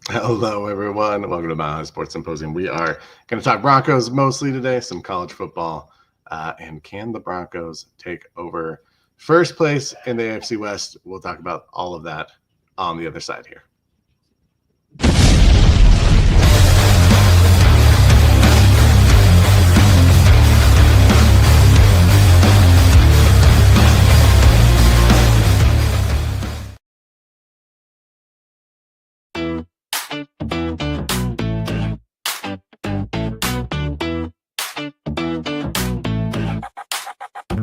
Hello, everyone. Welcome to Mile High Sports Symposium. We are going to talk Broncos mostly today, some college football, and can the Broncos take over first place in the AFC West? We'll talk about all of that on the other side here.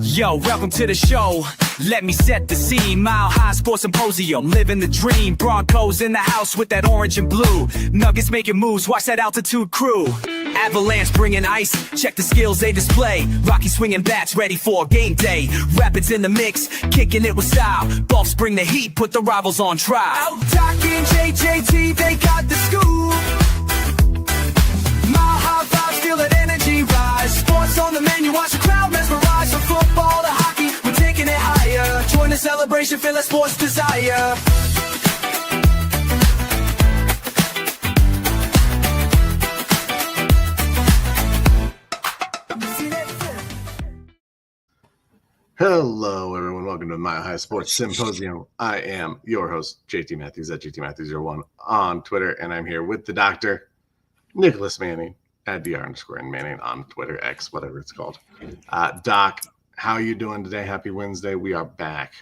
Yo, welcome to the show. Let me set the scene. Mile High Sports Symposium, living the dream. Broncos in the house with that orange and blue. Nuggets making moves, watch that altitude crew. Avalanche bringing ice, check the skills they display. Rockies swinging bats, ready for a game day. Rapids in the mix, kicking it with style. Buffs bring the heat, put the rivals on trial. Out talking JJT, they got the scoop. Mile High vibes, feel that energy rise. Sports on the menu, watch the crowd mesmerize. From football to hockey, we're taking it higher. Join the celebration, feel that sports desire. Hello, everyone. Welcome to Mile High Sports Symposium. I am your host, JT Matthews, at JT Matthews01 on Twitter, and I'm here with the doctor, Nicholas Manning, at @DR_Manning on Twitter, X, whatever it's called. Doc, how are you doing today? Happy Wednesday. We are back.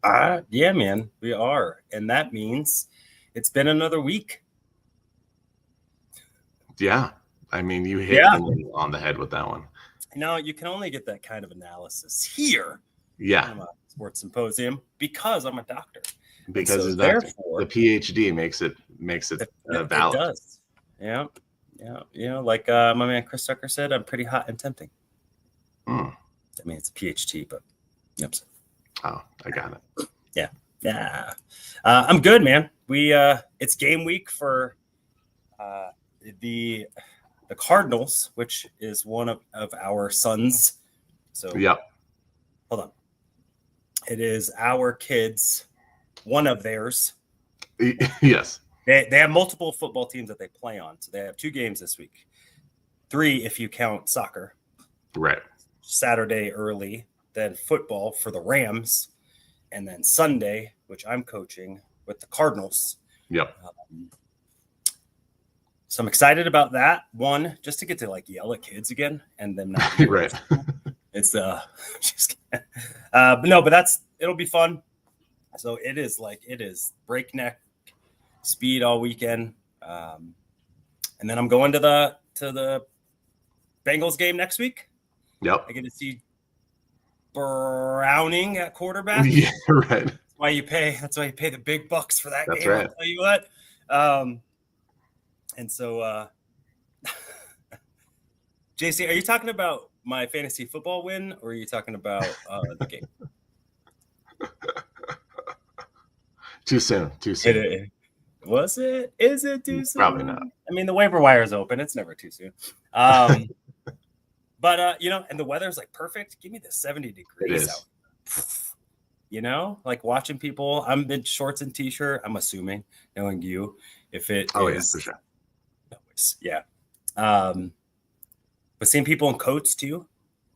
Yeah, man, we are. And that means it's been another week. Yeah. I mean, you hit on the head with that one. No, you can only get that kind of analysis here. Yeah. On a sports symposium because I'm a doctor. Because so therefore, the PhD makes it valid. It does. Yeah. Yeah. You know, like my man Chris Tucker said, I'm pretty hot and tempting. I mean, it's a PhD, but yep. Oh, I got it. Yeah. Yeah. I'm good, man. It's game week for the Cardinals, which is one of our sons. So hold on. It is our kids, one of theirs. Yes. They have multiple football teams that they play on. So they have 2 games this week. 3 if you count soccer. Right. Saturday early, then football for the Rams, and then Sunday, which I'm coaching with the Cardinals. Yep. So I'm excited about that. One, just to get to like yell at kids again, and then not right. It's just but it'll be fun. So it is breakneck speed all weekend, and then I'm going to the Bengals game next week. Yep. I get to see Browning at quarterback. Yeah, right. That's why you pay the big bucks for that game. Right. I'll tell you what. And so, JC, are you talking about my fantasy football win, or are you talking about the game? Too soon. Was it? Is it too soon? Probably not. I mean, the waiver wire is open. It's never too soon. But and the weather's like perfect. Give me the 70 degrees out. Like watching people. I'm in shorts and t-shirt. I'm assuming, knowing you, if it is. Yeah, for sure. Yeah. But seeing people in coats too.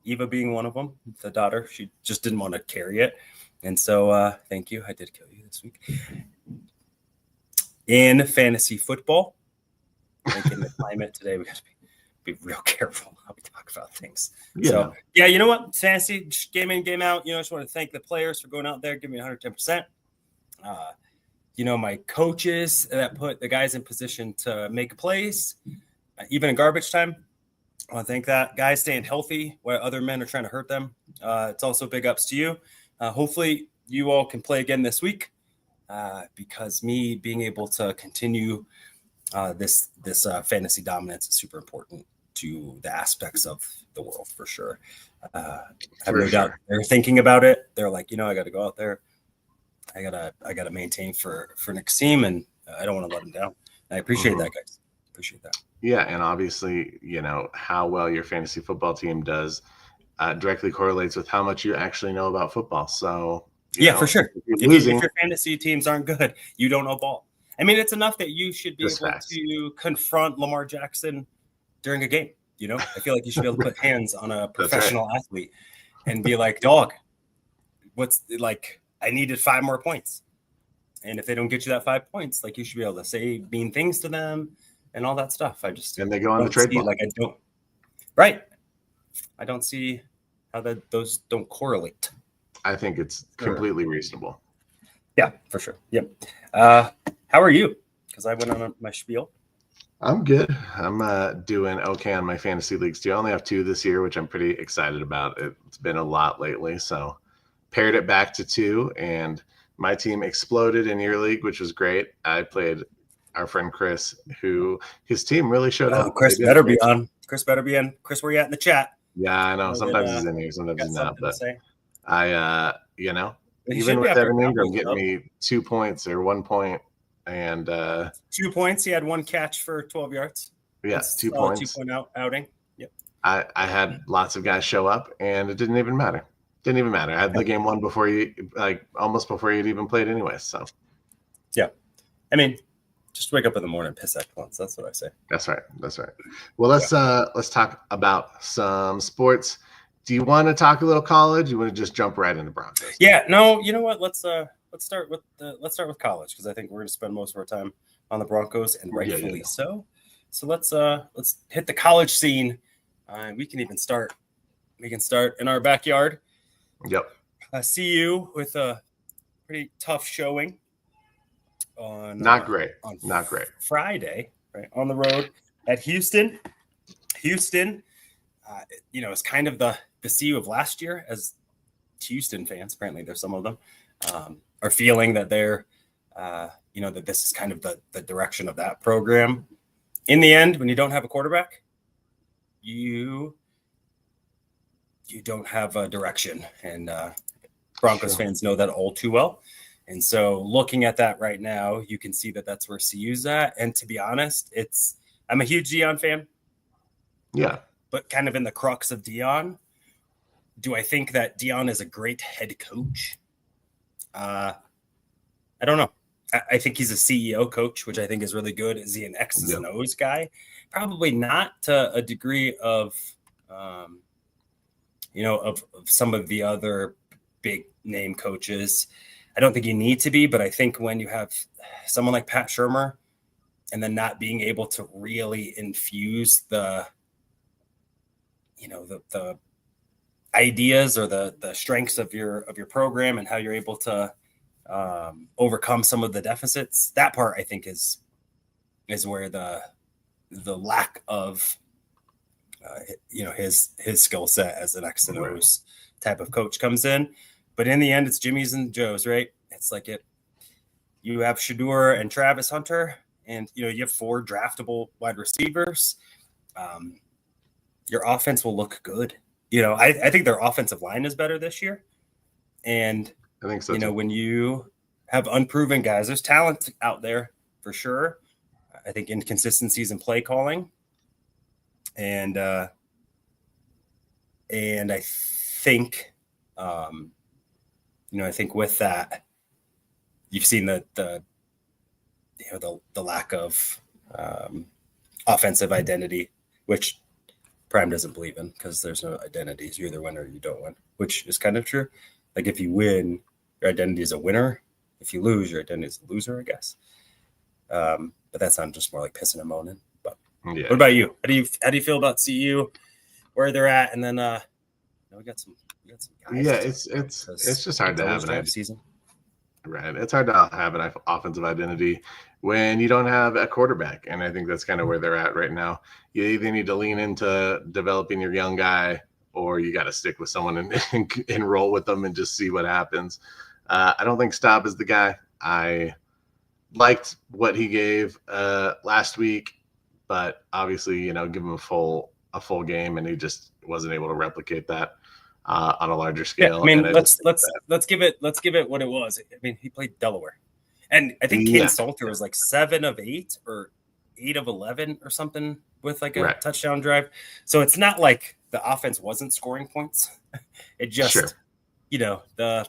Eva being one of them, the daughter. She just didn't want to carry it, and so thank you. I did kill you this week. In fantasy football, I think in the climate today, we got to be real careful how we talk about things. Yeah. So, yeah, you know what? Fantasy, game in, game out. I just want to thank the players for going out there, giving me 110%. My coaches that put the guys in position to make plays, even in garbage time. I want to thank that. Guys staying healthy while other men are trying to hurt them. It's also big ups to you. Hopefully, you all can play again this week. Because me being able to continue this fantasy dominance is super important to the aspects of the world for sure. I've no doubt they're thinking about it. They're like, I got to go out there. I gotta maintain for next team, and I don't want to let them down. And I appreciate that, guys. Appreciate that. Yeah, and obviously, how well your fantasy football team does directly correlates with how much you actually know about football. So for sure. If your fantasy teams aren't good, you don't know ball. I mean, it's enough that you should be able to confront Lamar Jackson during a game. I feel like you should be able to put hands on a professional athlete and be like, dog, I needed 5 more points. And if they don't get you that 5 points, you should be able to say mean things to them and all that stuff. And they go on the trade block. I don't see how those don't correlate. I think it's completely reasonable. Yeah, for sure. Yep. How are you? Because I went on my spiel. I'm good. I'm doing okay on my fantasy leagues too. I only have 2 this year, which I'm pretty excited about. It's been a lot lately, so pared it back to 2, and my team exploded in your league, which was great. I played our friend Chris, who his team really showed up. Chris better be on. Chris, where you at in the chat? Yeah, I know. Sometimes he's in here, sometimes he's not. But I, even with Evan Ingram getting me 2 points or 1 point, and 2 points. He had 1 catch for 12 yards. Yes, 2 points. 2-point outing. Yep. I had lots of guys show up, and it didn't even matter. I had the game won before almost before you'd even played anyway. So, yeah, I mean, just wake up in the morning and piss excellence. That's what I say. That's right. Well, let's talk about some sports. Do you want to talk a little college? You want to just jump right into Broncos? Yeah. No. You know what? Let's start with college, because I think we're going to spend most of our time on the Broncos, and rightfully so. So let's hit the college scene. We can even start. We can start in our backyard. Yep. CU with a pretty tough showing on not great Friday, right, on the road at Houston. Houston, is kind of the CU of last year, as Houston fans, apparently there's some of them, are feeling that they're that this is kind of the direction of that program. In the end, when you don't have a quarterback, you don't have a direction, and Broncos fans know that all too well. And so looking at that right now, you can see that that's where CU's at. And to be honest, I'm a huge Deion fan. Yeah. But kind of in the crux of Deion, do I think that Deion is a great head coach? I don't know. I think he's a CEO coach, which I think is really good. Is he an X's and O's guy? Probably not to a degree of some of the other big name coaches. I don't think you need to be, but I think when you have someone like Pat Shurmur and then not being able to really infuse the ideas or the strengths of your program and how you're able to overcome some of the deficits, that part I think is where the lack of his skill set as an X and O's type of coach comes in. But in the end, it's Jimmy's and Joe's, right? It's like you have Shador and Travis Hunter, and you have 4 draftable wide receivers. Your offense will look good. I think their offensive line is better this year. And I think so. When you have unproven guys, there's talent out there for sure. I think inconsistencies in play calling. And I think, I think with that, you've seen the lack of offensive identity, which Prime doesn't believe in, because there's no identities. You either win or you don't win, which is kind of true. Like if you win, your identity is a winner. If you lose, your identity is a loser, I guess. But that sounds just more like pissing and moaning. But what about you? How do you feel about CU, where they're at, and then we got some guys. Yeah, it's just hard to have an season. Right, it's hard to have an offensive identity when you don't have a quarterback, and I think that's kind of where they're at right now. You either need to lean into developing your young guy, or you got to stick with someone and roll with them and just see what happens. I don't think Staub is the guy. I liked what he gave last week, but obviously, give him a full game, and he just wasn't able to replicate that on a larger scale. Yeah, I mean, let's give it what it was. I mean, he played Delaware, and I think Kane Salter was like 7 of 8 or 8 of 11 or something with like a touchdown drive. So it's not like the offense wasn't scoring points. It just, Sure. you know, the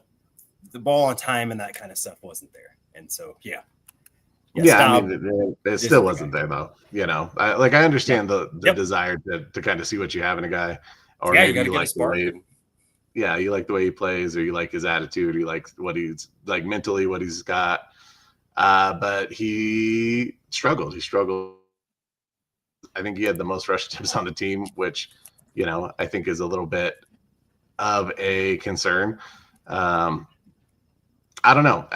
ball on time and that kind of stuff wasn't there. And so, yeah. I mean, it still wasn't there though. You know, I understand the desire to kind of see what you have in a guy, or maybe you like the way, you like the way he plays, or you like his attitude, or you like what he's like mentally, what he's got. But he struggled. I think he had the most rush attempts on the team, which, you know, I think is a little bit of a concern. I don't know.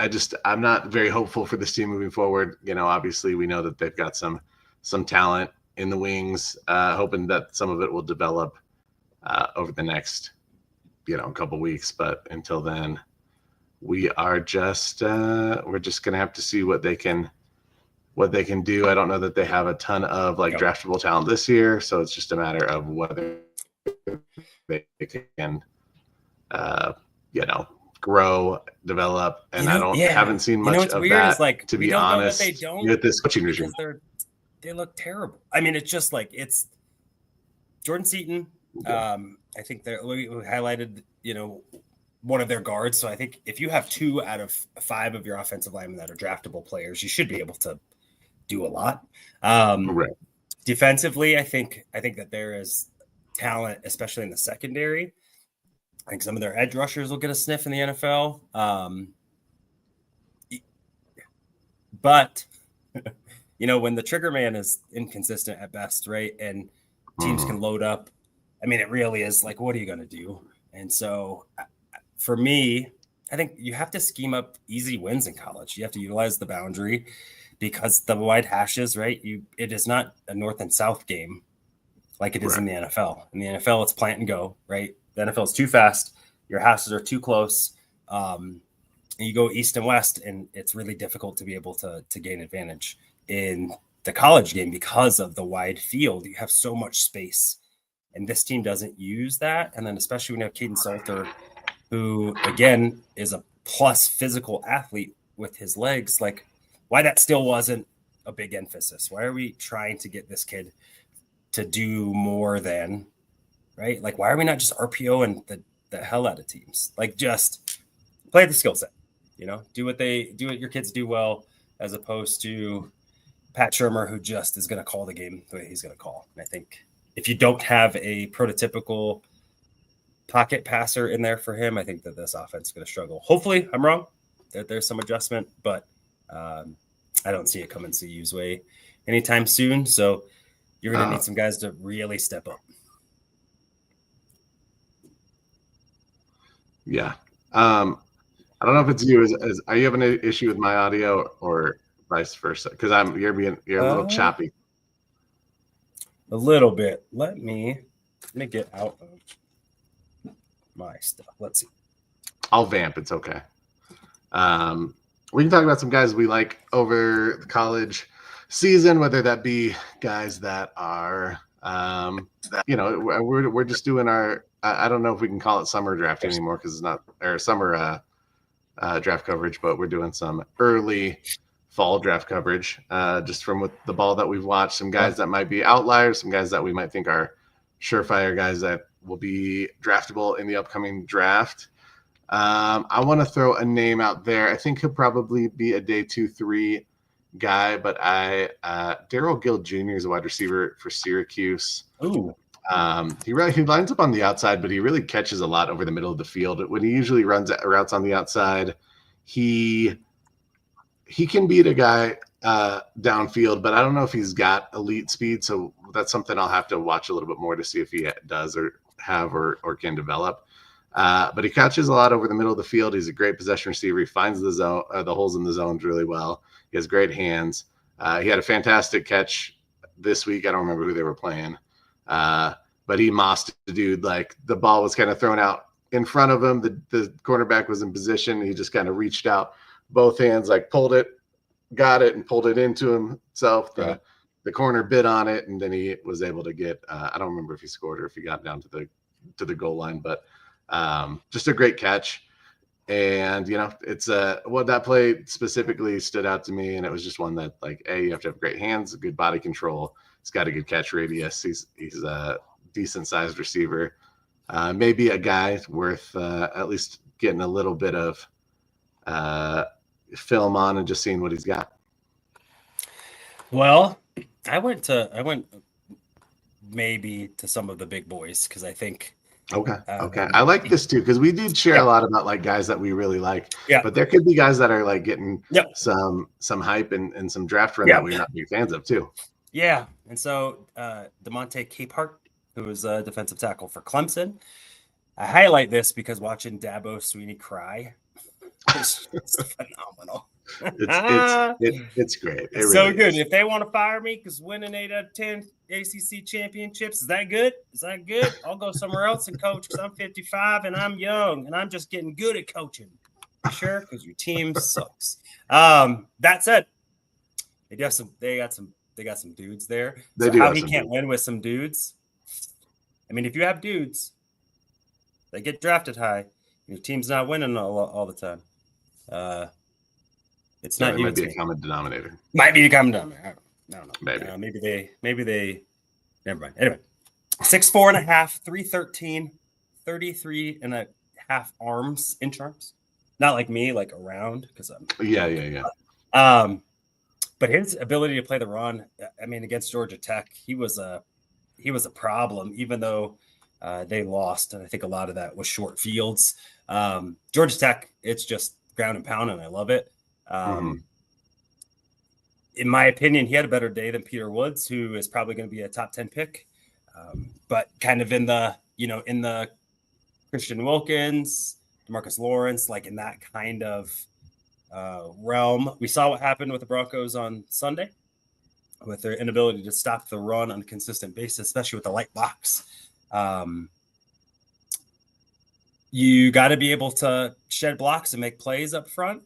I'm not very hopeful for this team moving forward. You know, obviously we know that they've got some talent in the wings, hoping that some of it will develop over the next, you know, couple weeks. But until then, we are just we're just going to have to see what they can do. I don't know that they have a ton of draftable talent this year. So it's just a matter of whether they can, you know, grow, develop, and haven't seen much of that, to be honest, with this coaching regime. They look terrible. I mean, it's just like, it's Jordan Seaton. I think we highlighted, you know, one of their guards. So I think if you have 2 out of 5 of your offensive linemen that are draftable players, you should be able to do a lot. Defensively, I think that there is talent, especially in the secondary. I think some of their edge rushers will get a sniff in the NFL. But, you know, when the trigger man is inconsistent at best, right, and teams can load up, I mean, it really is like, what are you going to do? And so for me, I think you have to scheme up easy wins in college. You have to utilize the boundary because the wide hashes, right, it is not a north and south game like it is in the NFL. In the NFL, it's plant and go, right? The NFL is too fast. Your hashes are too close. And you go east and west, and it's really difficult to be able to gain advantage in the college game because of the wide field. You have so much space, and this team doesn't use that. And then especially when you have Caden Salter, who, again, is a plus physical athlete with his legs, like why that still wasn't a big emphasis. Why are we trying to get this kid to do more than – right? Like, why are we not just RPO and the hell out of teams? Like, just play the skill set, you know, do what your kids do well, as opposed to Pat Shurmur, who just is going to call the game the way he's going to call. And I think if you don't have a prototypical pocket passer in there for him, I think that this offense is going to struggle. Hopefully I'm wrong, that there's some adjustment, but I don't see it coming CU's way anytime soon. So you're going to need some guys to really step up. Yeah. I don't know if it's you. Are you having an issue with my audio or vice versa? Because you're a little choppy. A little bit. Let me get out of my stuff. Let's see. I'll vamp. It's okay. We can talk about some guys we like over the college season, whether that be guys that are, you know, we're just doing our. I don't know if we can call it summer draft anymore because it's not, or summer draft coverage, but we're doing some early fall draft coverage just from with the ball that we've watched. Some guys that might be outliers, some guys that we might think are surefire guys that will be draftable in the upcoming draft. I want to throw a name out there. I think he'll probably be a day 2-3 guy, but Darryl Gill Jr. is a wide receiver for Syracuse. Ooh. He lines up on the outside, but he really catches a lot over the middle of the field. When he usually runs routes on the outside, he can beat a guy downfield, but I don't know if he's got elite speed. So that's something I'll have to watch a little bit more to see if he does or can develop. But he catches a lot over the middle of the field. He's a great possession receiver. He finds the zone, the holes in the zones really well. He has great hands. He had a fantastic catch this week. I don't remember who they were playing. But he mossed the dude. Like, the ball was kind of thrown out in front of him. The cornerback was in position. He just kind of reached out both hands, like pulled it, got it, and pulled it into himself. The corner bit on it, and then he was able to get, I don't remember if he scored or if he got down to the goal line, but just a great catch. And, you know, it's what that play specifically stood out to me. And it was just one that, like, you have to have great hands, good body control. He's got a good catch radius. He's decent sized receiver. Maybe a guy worth at least getting a little bit of film on and just seeing what he's got. Well, I went maybe to some of the big boys because I think. Okay. I like this too because we did share a lot about like guys that we really like. Yeah. But there could be guys that are like getting some hype and some draft run that we're not big fans of too. Yeah. And so DeMonte Capehart, who is a defensive tackle for Clemson. I highlight this because watching Dabo Sweeney cry is phenomenal. It's great. It's really so good. If they want to fire me because winning 8 out of 10 ACC championships, is that good? I'll go somewhere else and coach because I'm 55 and I'm young and I'm just getting good at coaching. Sure, because your team sucks. That said, they got some dudes there. So how he can't win with some dudes? I mean, if you have dudes, they get drafted high. Your team's not winning all the time. It's not. It might be a common denominator. Might be a common denominator. I don't know. Maybe. Maybe they. Never mind. Anyway, 6'4.5", 313, 33.5 arms, inch arms. Not like me, like around because I'm. Yeah. But his ability to play the run, I mean, against Georgia Tech, he was a problem, even though they lost, and I think a lot of that was short fields. Georgia Tech, it's just ground and pound, and I love it. In my opinion, he had a better day than Peter Woods, who is probably going to be a top 10 pick, but kind of in the Christian Wilkins, DeMarcus Lawrence, like in that kind of realm. We saw what happened with the Broncos on Sunday with their inability to stop the run on a consistent basis, especially with the light box. You got to be able to shed blocks and make plays up front.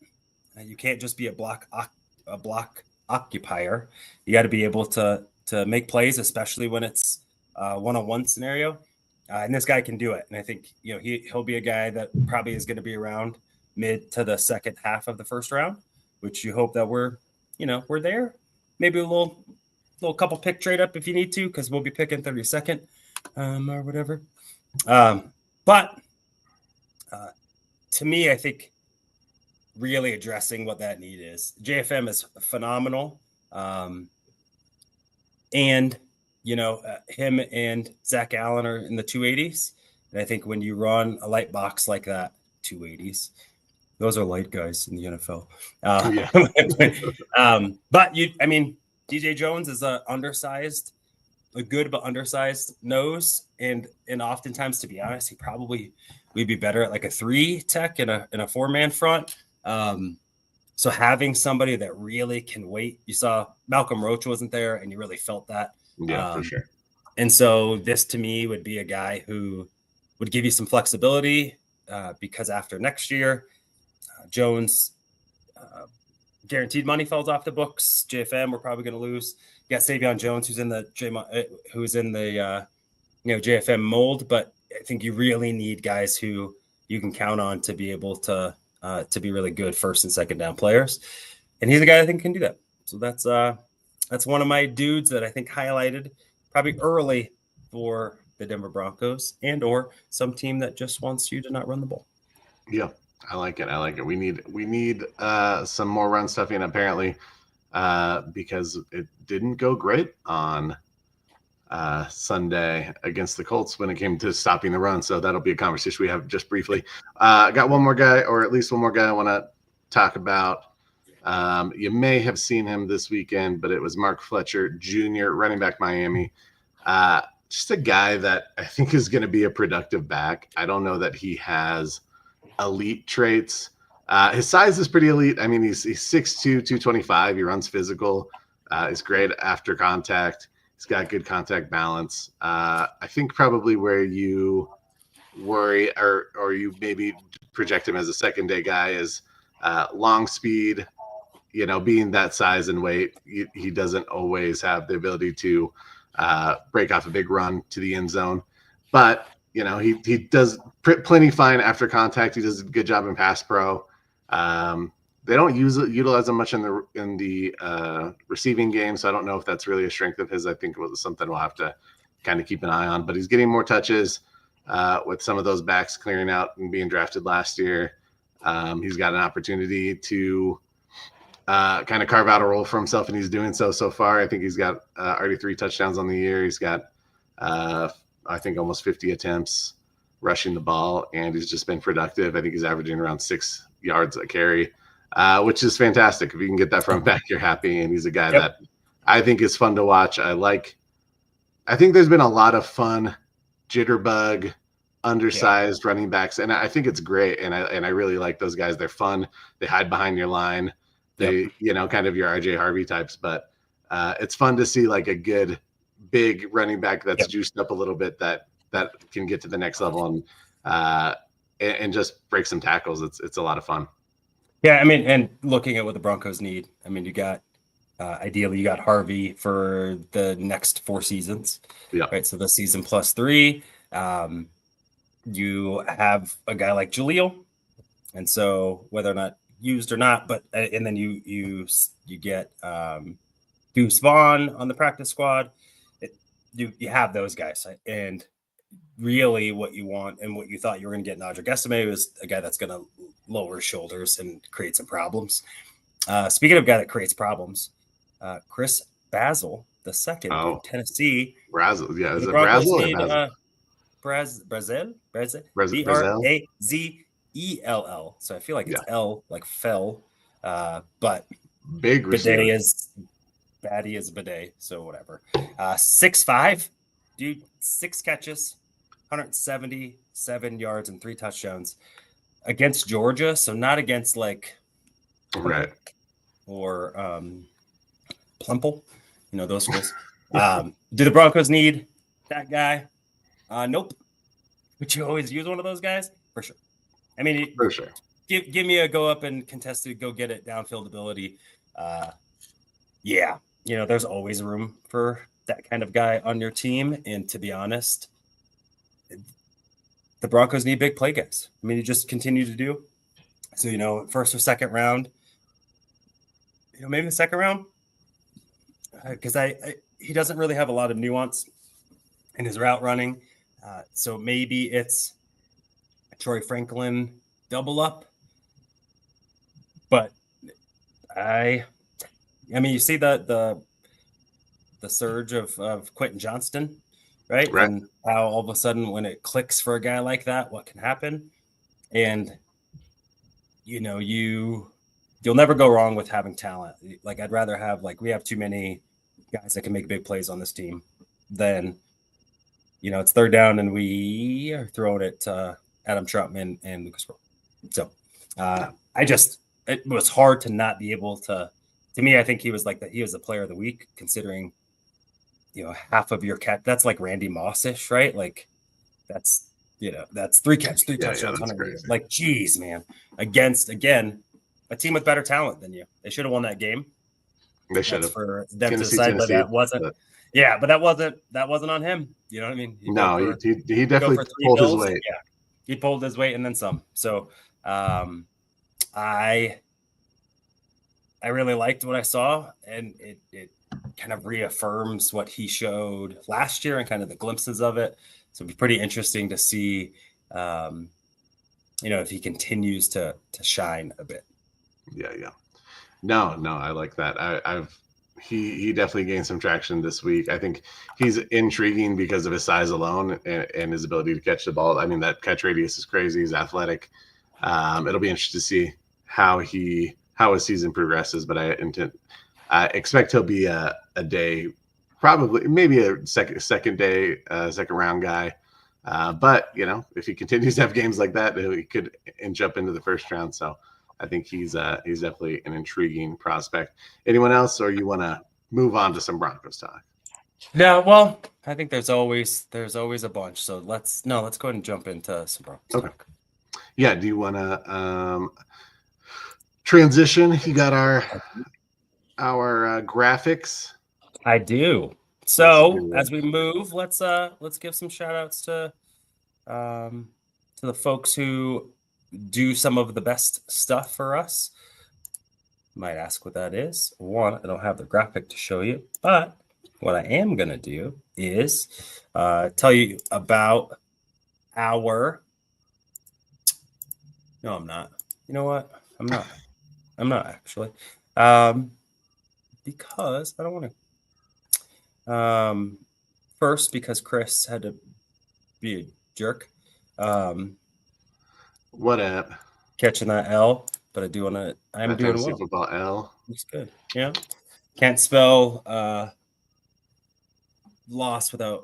You can't just be a block occupier. You got to be able to make plays, especially when it's one-on-one scenario. And this guy can do it. And I think he'll be a guy that probably is going to be around mid to the second half of the first round, which you hope that we're there. Maybe a little couple pick trade up if you need to, because we'll be picking 32nd or whatever. But to me, I think really addressing what that need is. JFM is phenomenal. And, him and Zach Allen are in the 280s. And I think when you run a light box like that, 280s, those are light guys in the NFL. But DJ Jones is a good but undersized nose. And oftentimes, to be honest, we'd be better at like a 3 tech in a 4-man front. So having somebody that really can wait, you saw Malcolm Roach wasn't there and you really felt that. Yeah, for sure. And so this to me would be a guy who would give you some flexibility because after next year, Jones guaranteed money falls off the books. JFM, we're probably going to lose. You got Savion Jones, who's in the JFM mold, but I think you really need guys who you can count on to be able to be really good first and second down players. And he's a guy I think can do that. So that's one of my dudes that I think highlighted probably early for the Denver Broncos and or some team that just wants you to not run the ball. Yeah, I like it. We need some more run stuff in apparently because it didn't go great on Sunday against the Colts when it came to stopping the run. So that'll be a conversation we have just briefly. Got one more guy, or at least one more guy I want to talk about. You may have seen him this weekend, but it was Mark Fletcher Jr., running back Miami. Just a guy that I think is going to be a productive back. I don't know that he has elite traits. His size is pretty elite. I mean, he's 6'2", 225. He runs physical. He's great after contact. He's got good contact balance. I think probably where you worry or you maybe project him as a second day guy is long speed. Being that size and weight, he doesn't always have the ability to break off a big run to the end zone. But, he does plenty fine after contact. He does a good job in pass pro. They don't utilize him much in the receiving game, so I don't know if that's really a strength of his. I think it was something we'll have to kind of keep an eye on. But he's getting more touches with some of those backs clearing out and being drafted last year. He's got an opportunity to kind of carve out a role for himself, and he's doing so far. I think he's got already 3 touchdowns on the year. He's got, I think, almost 50 attempts rushing the ball, and he's just been productive. I think he's averaging around 6 yards a carry, which is fantastic. If you can get that from back, you're happy. And he's a guy that I think is fun to watch. I think there's been a lot of fun jitterbug, undersized running backs, and I think it's great. And I really like those guys. They're fun. They hide behind your line. They, kind of your RJ Harvey types, but it's fun to see like a good big running back that's juiced up a little bit that can get to the next level and just break some tackles. It's a lot of fun. Yeah, I mean, and looking at what the Broncos need, I mean, you got ideally you got Harvey for the next 4 seasons. Yeah. Right. So the season plus 3. You have a guy like Jaleel, and so whether or not used or not, but and then you get Deuce Vaughn on the practice squad. You have those guys, and really what you want and what you thought you were going to get in Audric Estime was a guy that's going to lower his shoulders and create some problems. Speaking of a guy that creates problems, Chris Basil the second from Tennessee. Brazel, yeah, is it Brazel or Basil? Brazel? Brazell. So I feel like it's L, like fell. But big receiver. Bidet is Batty is bidet, so whatever. 6'5", dude, 6 catches, 177 yards and 3 touchdowns against Georgia. So not against like or Plumple, those schools. Do the Broncos need that guy? Nope. Would you always use one of those guys? For sure. I mean, for sure. Give me a go up and contested, go get it downfield ability. There's always room for that kind of guy on your team. And to be honest, the Broncos need big play guys. I mean, you just continue to do. So, first or second round, maybe the second round, because he doesn't really have a lot of nuance in his route running. So maybe it's a Troy Franklin double up. But I mean, you see the surge of Quentin Johnston, right? And how all of a sudden when it clicks for a guy like that, what can happen? And you'll never go wrong with having talent. Like I'd rather have we have too many guys that can make big plays on this team than it's third down and we are throwing it to Adam Troutman and Lucas Rowe. So it was hard to not be able to me, I think he was he was the player of the week considering, half of your catch. That's like Randy Moss-ish, right? Like that's 3 catches, 3 touchdowns. Like, geez, man, against, again, a team with better talent than you. They should have won that game. They should have. For them to decide, but that wasn't. Yeah, but that wasn't on him. You know what I mean? He definitely pulled his weight. Yeah, he pulled his weight and then some. So, I really liked what I saw, and it kind of reaffirms what he showed last year and kind of the glimpses of it. So it'd be pretty interesting to see, if he continues to shine a bit. Yeah. No, I like that. He definitely gained some traction this week. I think he's intriguing because of his size alone and his ability to catch the ball. I mean, that catch radius is crazy. He's athletic. It'll be interesting to see how his season progresses, but I expect he'll be a day, probably maybe a second round guy. But if he continues to have games like that, he could inch up into the first round. So I think he's definitely an intriguing prospect. Anyone else, or you want to move on to some Broncos talk? No, well, I think there's always a bunch. So let's go ahead and jump into some Broncos talk. Yeah. Do you want to transition? You got our graphics. I do. So as we move, let's give some shout outs to the folks who do some of the best stuff for us. Might ask what that is. One, I don't have the graphic to show you, but what I am going to do is tell you about our. No, I'm not. You know what? I'm not. I'm not actually. Because I don't want to. First, because Chris had to be a jerk. What app? Catching that L, but I do want to. I'm doing Fantasy well. Football L. Looks good. Yeah. Can't spell loss without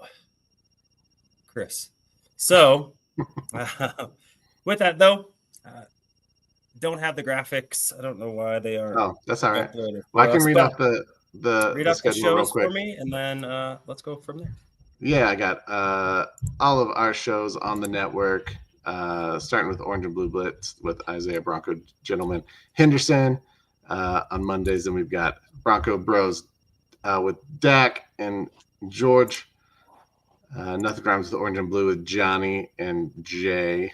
Chris. So, with that though, don't have the graphics. I don't know why they aren't. Oh, that's all right. uploaded Well, I for can us, read but off the read off the schedule real shows quick. for me, and then let's go from there. Yeah, I got all of our shows on the network, starting with Orange and Blue Blitz with Isaiah Bronco Gentleman Henderson on Mondays. And we've got Bronco Bros with Dak and George. Nothing Rhymes with Orange and Blue with Johnny and Jay.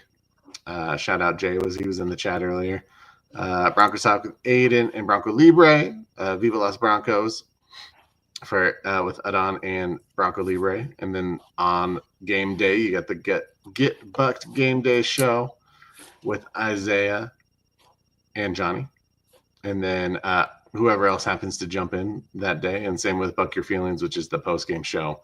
Shout out Jay, he was in the chat earlier. Broncos Talk with Aiden and Bronco Libre. Viva Los Broncos with Adon and Bronco Libre. And then on game day, you got the Get Bucked Game Day show with Isaiah and Johnny. And then whoever else happens to jump in that day. And same with Buck Your Feelings, which is the post-game show.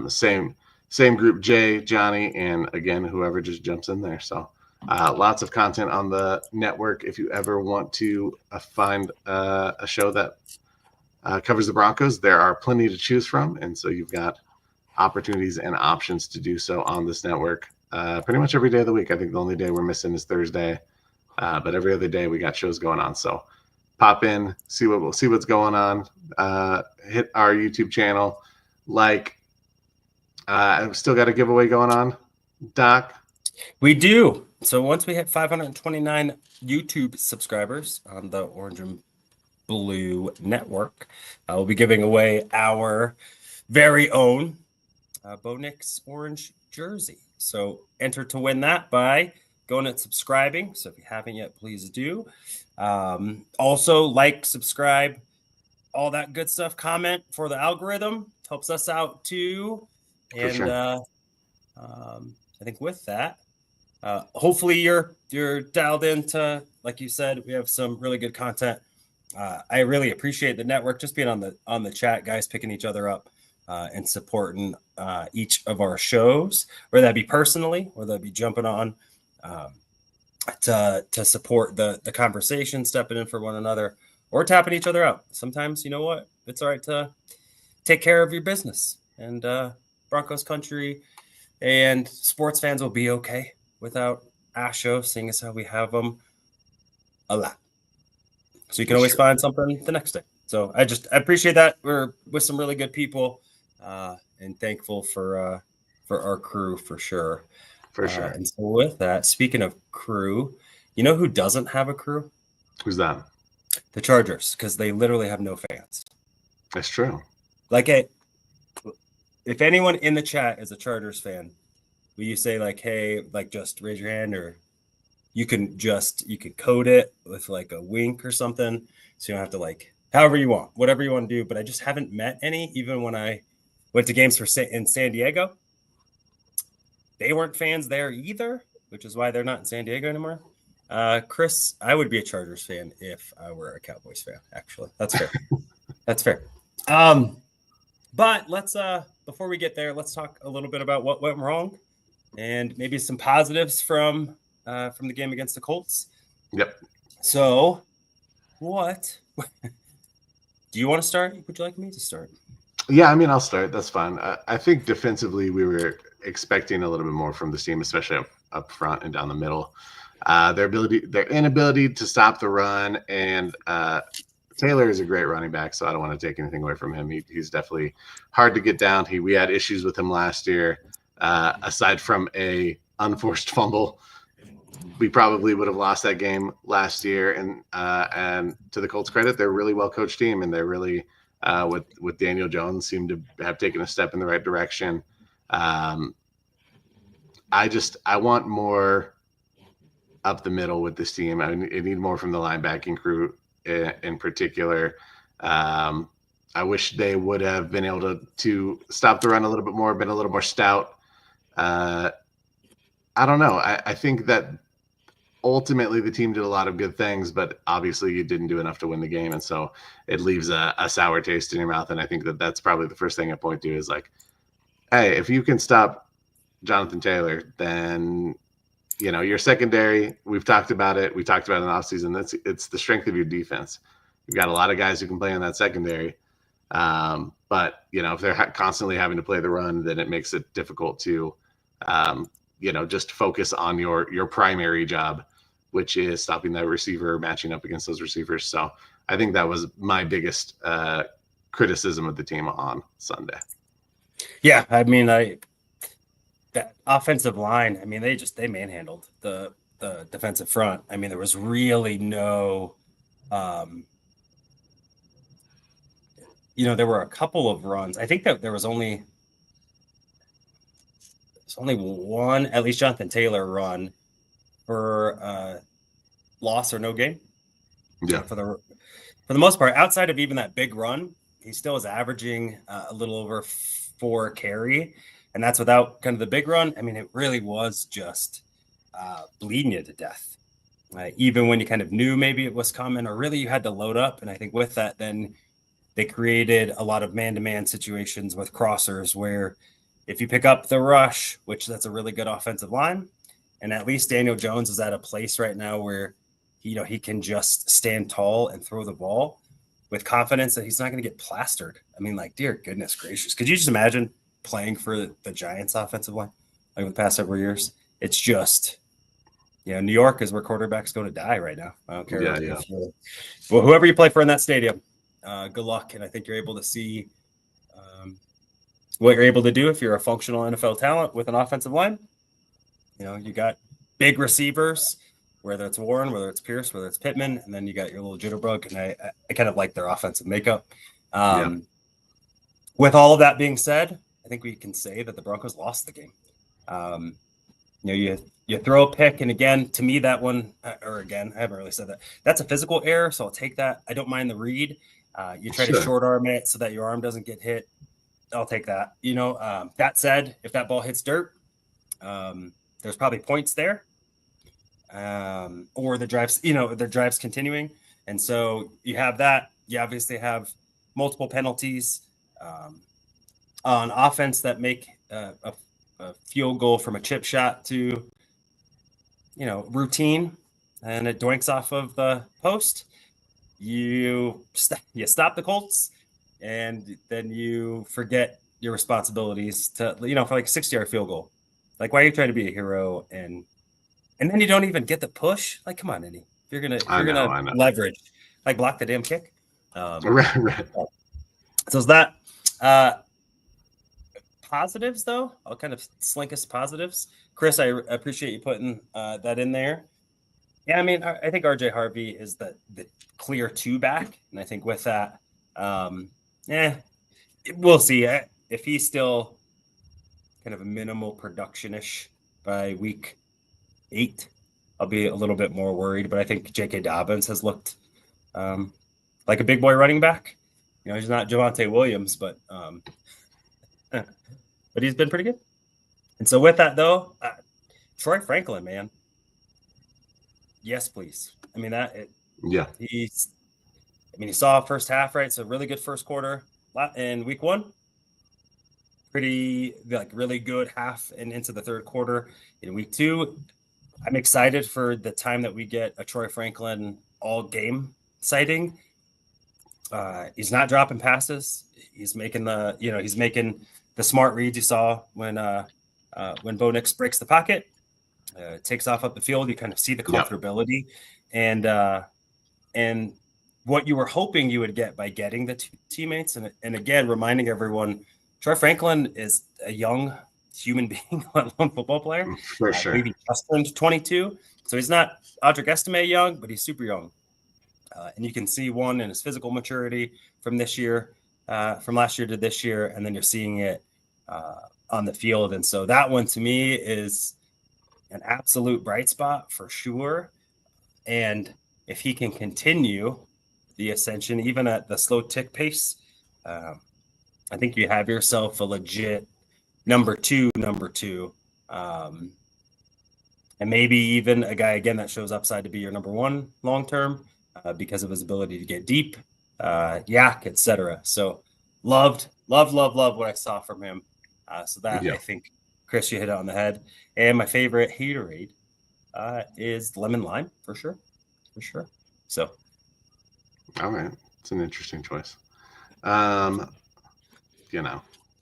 Same group, Jay, Johnny, and again, whoever just jumps in there. So lots of content on the network. If you ever want to find a show that covers the Broncos, there are plenty to choose from. And so you've got opportunities and options to do so on this network pretty much every day of the week. I think the only day we're missing is Thursday, but every other day we got shows going on. So pop in, see what's going on. Hit our YouTube channel. I've still got a giveaway going on, Doc. We do. So once we hit 529 YouTube subscribers on the Orange and Blue Network, we'll be giving away our very own Bo Nix orange jersey. So enter to win that by going and subscribing. So if you haven't yet, please do. Also, like, subscribe, all that good stuff. Comment for the algorithm. Helps us out too. And sure. I think with that, hopefully you're dialed into, like you said, we have some really good content. I really appreciate the network just being on the chat, guys, picking each other up and supporting each of our shows, whether that be personally, or that be jumping on to support the conversation, stepping in for one another, or tapping each other out. Sometimes, you know what, it's all right to take care of your business, and Broncos country and sports fans will be okay without our show, seeing as how we have them a lot. So you can always find something the next day. So I appreciate that. We're with some really good people, and thankful for our crew for sure. For sure. And so with that, speaking of crew, you know who doesn't have a crew? Who's that? The Chargers, because they literally have no fans. That's true. Like, if anyone in the chat is a Chargers fan, will you say like, hey, like just raise your hand, or you can code it with like a wink or something, so you don't have to, like, however you want, whatever you want to do. But I just haven't met any. Even when I went to games in San Diego, they weren't fans there either, which is why they're not in San Diego anymore. Chris, I would be a Chargers fan if I were a Cowboys fan. Actually, that's fair. That's fair. But let's before we get there, let's talk a little bit about what went wrong and maybe some positives from the game against the Colts. Yep. So, what do you want to start? Would you like me to start? Yeah, I mean, I'll start. That's fine. I think defensively we were expecting a little bit more from this team, especially up front and down the middle. Their inability to stop the run, and Taylor is a great running back, so I don't want to take anything away from him. He's definitely hard to get down. We had issues with him last year. Aside from a unforced fumble, we probably would have lost that game last year. And to the Colts' credit, they're a really well coached team, and they're really with Daniel Jones seem to have taken a step in the right direction. I want more up the middle with this team. I need more from the linebacking crew in particular. I I wish they would have been able to stop the run a little bit more, been a little more stout. I don't know. I think that ultimately the team did a lot of good things, but obviously you didn't do enough to win the game. And so it leaves a sour taste in your mouth. And I think that that's probably the first thing I point to is like, hey, if you can stop Jonathan Taylor, then, you know, your secondary, we've talked about it. We talked about it in the offseason. It's the strength of your defense. You've got a lot of guys who can play in that secondary. But, you know, if they're constantly having to play the run, then it makes it difficult to, you know, just focus on your primary job, which is stopping that receiver, matching up against those receivers. So I think that was my biggest criticism of the team on Sunday. Yeah, I mean, that offensive line, I mean, they manhandled the defensive front. I mean, there was really no, you know, there were a couple of runs. I think that there was only one, at least Jonathan Taylor run for loss or no gain. Yeah. For the most part, outside of even that big run, he still is averaging a little over 4 carry, and that's without kind of the big run. I mean, it really was just bleeding you to death. Even when you kind of knew maybe it was coming, or really you had to load up. And I think with that, then they created a lot of man-to-man situations with crossers where if you pick up the rush, which that's a really good offensive line, and at least Daniel Jones is at a place right now where he can just stand tall and throw the ball with confidence that he's not going to get plastered. I mean, like, dear goodness gracious, could you just imagine playing for the Giants offensive line like the past several years? It's just, New York is where quarterbacks go to die right now. I don't care. Yeah. Well, whoever you play for in that stadium, good luck. And I think you're able to see what you're able to do if you're a functional NFL talent with an offensive line. You got big receivers, whether it's Warren, whether it's Pierce, whether it's Pittman, and then you got your little jitterbug. And I kind of like their offensive makeup. With all of that being said, I think we can say that the Broncos lost the game. You throw a pick, and again, to me, that one, I haven't really said that. That's a physical error, so I'll take that. I don't mind the read. You try to short arm it so that your arm doesn't get hit. I'll take that. That said, if that ball hits dirt, there's probably points there, or the drive's continuing, and so you have that. You obviously have multiple penalties on offense that make a field goal from a chip shot to routine, and it doinks off of the post. You stop the Colts, and then you forget your responsibilities to for like a 60-yard field goal. Like, why are you trying to be a hero? And then you don't even get the push. Like, come on, Indy. You're gonna leverage, like, block the damn kick. Right. So is that positives, though? I'll kind of slink us positives. Chris, I appreciate you putting that in there. Yeah, I mean, I think RJ Harvey is the clear 2 back, and I think with that, we'll see if he's still kind of a minimal production-ish by week 8. I'll be a little bit more worried, but I think J.K. Dobbins has looked like a big boy running back. He's not Javonte Williams, but he's been pretty good. And so with that, though, Troy Franklin, man, yes, please. I mean, he saw first half, right? So really good first quarter in week 1. Pretty, really good half and into the third quarter in week 2. I'm excited for the time that we get a Troy Franklin all game sighting. He's not dropping passes. He's making the smart reads you saw when Bo Nix breaks the pocket, takes off up the field. You kind of see the comfortability and what you were hoping you would get by getting the 2 teammates. And again, reminding everyone, Troy Franklin is a young human being, let alone football player. For sure. Maybe just turned 22. So he's not Audric Estime young, but he's super young. And you can see one in his physical maturity from last year to this year, and then you're seeing it on the field. And so that one to me is an absolute bright spot for sure. And if he can continue the ascension, even at the slow tick pace I think you have yourself a legit number two, and maybe even a guy again that shows upside to be your number one long term because of his ability to get deep, yak, etc. So loved what I saw from him. So that I think, Chris, you hit it on the head. And my favorite haterade is lemon lime for sure. So, all right, it's an interesting choice.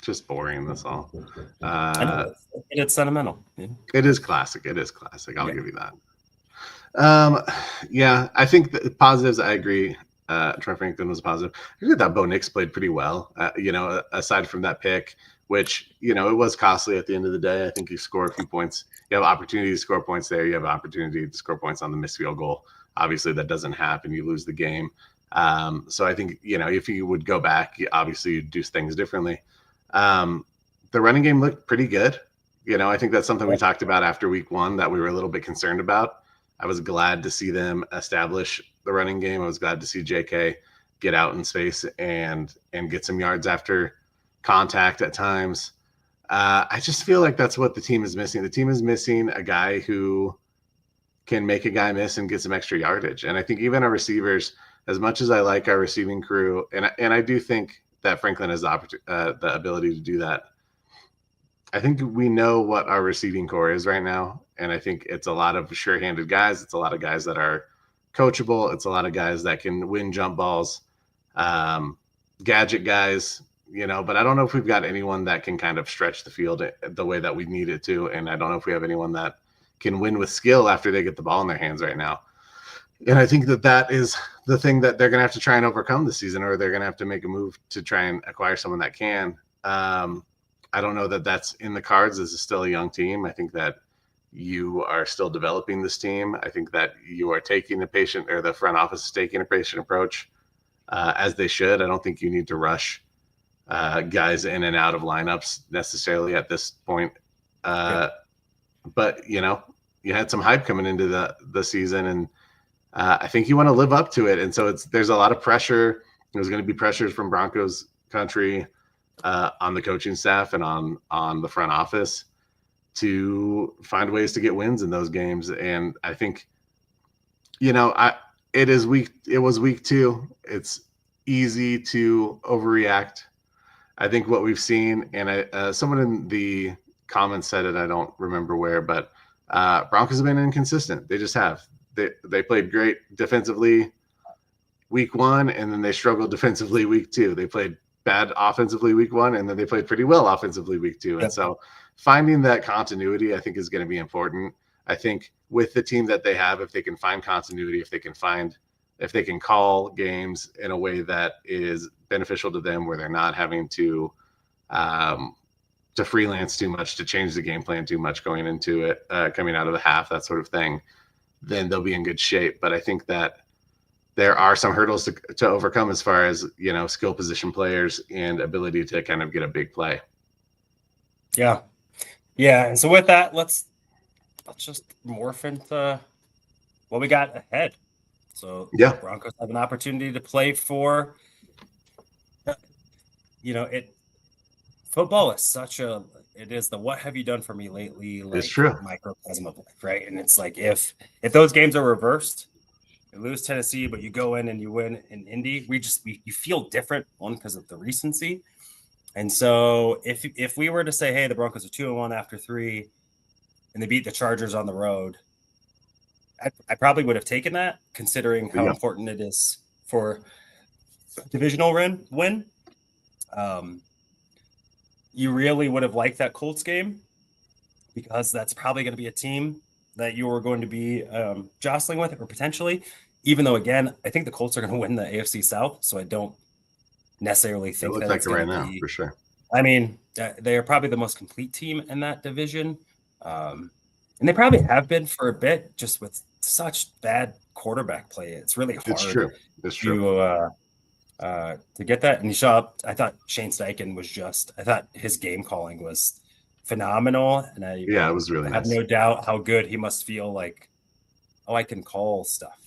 Just boring. That's all. I know it's sentimental. Yeah. It is classic. I'll give you that. I think the positives. I agree. Troy Franklin was positive. I think that Bo Nix played pretty well. Aside from that pick, which it was costly at the end of the day. I think you score a few points. You have opportunity to score points there. You have opportunity to score points on the missed field goal. Obviously, that doesn't happen. You lose the game. So I think if you would go back, obviously you'd do things differently. The running game looked pretty good. I think that's something we talked about after week 1 that we were a little bit concerned about. I was glad to see them establish the running game. I was glad to see JK get out in space and get some yards after contact at times. I just feel like that's what the team is missing. The team is missing a guy who can make a guy miss and get some extra yardage. And I think even our receivers, as much as I like our receiving crew, and I do think that Franklin has the ability to do that. I think we know what our receiving core is right now, and I think it's a lot of sure-handed guys. It's a lot of guys that are coachable. It's a lot of guys that can win jump balls, gadget guys, but I don't know if we've got anyone that can kind of stretch the field the way that we need it to, and I don't know if we have anyone that can win with skill after they get the ball in their hands right now. And I think that is the thing that they're going to have to try and overcome this season, or they're going to have to make a move to try and acquire someone that can. I don't know that that's in the cards. This is still a young team. I think that you are still developing this team. I think that you are taking the front office is taking a patient approach as they should. I don't think you need to rush guys in and out of lineups necessarily at this point. But, you had some hype coming into the season, and I think you want to live up to it. And so there's a lot of pressure. There's going to be pressures from Broncos country on the coaching staff and on the front office to find ways to get wins in those games. And I think, it was week 2. It's easy to overreact. I think what we've seen, and someone in the comments said it, I don't remember where, but Broncos have been inconsistent. They just have. They played great defensively week 1, and then they struggled defensively week 2. They played bad offensively week 1, and then they played pretty well offensively week 2. And so finding that continuity, I think, is going to be important. I think with the team that they have, if they can find continuity, if they can call games in a way that is beneficial to them, where they're not having to freelance too much, to change the game plan too much going into it, coming out of the half, that sort of thing, then they'll be in good shape. But I think that there are some hurdles to overcome as far as, skill position players and ability to kind of get a big play. Yeah. And so with that, let's just morph into what we got ahead. So the Broncos have an opportunity to play for, football is it is the what have you done for me lately, like, it's true, microcosm of life, right? And it's like if those games are reversed, you lose Tennessee, but you go in and you win in Indy, you feel different, one, because of the recency. And so if we were to say, hey, the Broncos are 2-1 after 3 and they beat the Chargers on the road, I probably would have taken that, considering how important it is for divisional win. You really would have liked that Colts game, because that's probably going to be a team that you are going to be jostling with, or potentially, even though, again, I think the Colts are going to win the AFC South. So I don't necessarily think it looks like it right now, for sure. I mean, they are probably the most complete team in that division. And they probably have been for a bit, just with such bad quarterback play. It's really hard. It's true. To get that. And you saw, I thought Shane Steichen I thought his game calling was phenomenal. And it was really nice. I have no doubt how good he must feel, like, I can call stuff.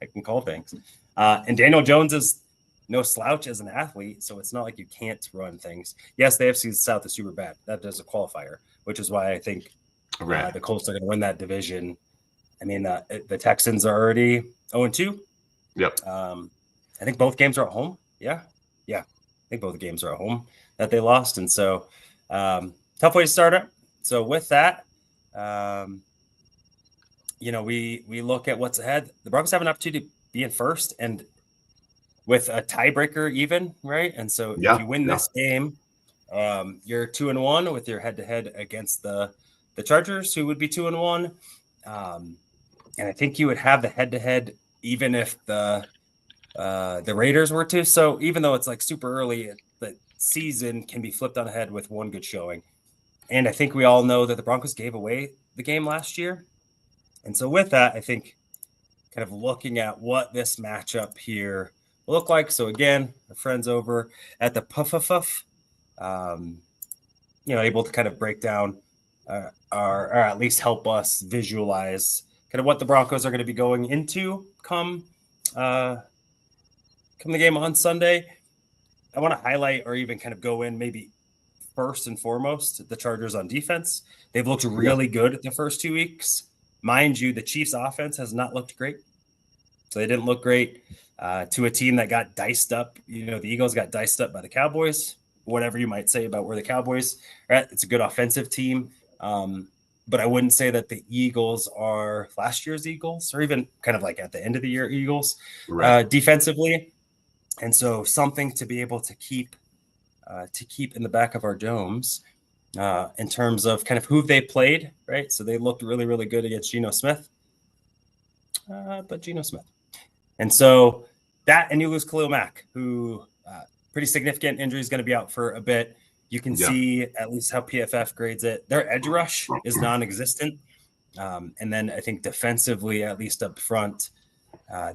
I can call things. And Daniel Jones is no slouch as an athlete, so it's not like you can't run things. Yes, the AFC South is super bad. That does a qualifier, which is why I think the Colts are going to win that division. I mean, the Texans are already 0-2. Yep. I think both games are at home. Yeah. I think both games are at home that they lost, and so tough way to start it. So with that, we look at what's ahead. The Broncos have an opportunity to be in first, and with a tiebreaker even, right? And so if you win this game, you're 2-1 with your head-to-head against the Chargers, who would be 2-1. And I think you would have the head-to-head even if the Raiders were to. So even though it's like super early, the season can be flipped on the head with one good showing. And I think we all know that the Broncos gave away the game last year. And so with that, I think kind of looking at what this matchup here will look like. So again, our friends over at the Puff, able to kind of break down or at least help us visualize kind of what the Broncos are going to be going into come the game on Sunday. I want to highlight or even kind of go in maybe first and foremost the Chargers on defense. They've looked really good the first 2 weeks. Mind you, the Chiefs offense has not looked great. So they didn't look great to a team that got diced up. The Eagles got diced up by the Cowboys, whatever you might say about where the Cowboys are at. It's a good offensive team. But I wouldn't say that the Eagles are last year's Eagles or even kind of like at the end of the year Eagles defensively. And so something to be able to keep in the back of our domes in terms of kind of who they played, right? So they looked really, really good against Geno Smith. And so that, and you lose Khalil Mack, who pretty significant injury, is going to be out for a bit. You can see at least how PFF grades it. Their edge rush is non-existent. And then I think defensively, at least up front,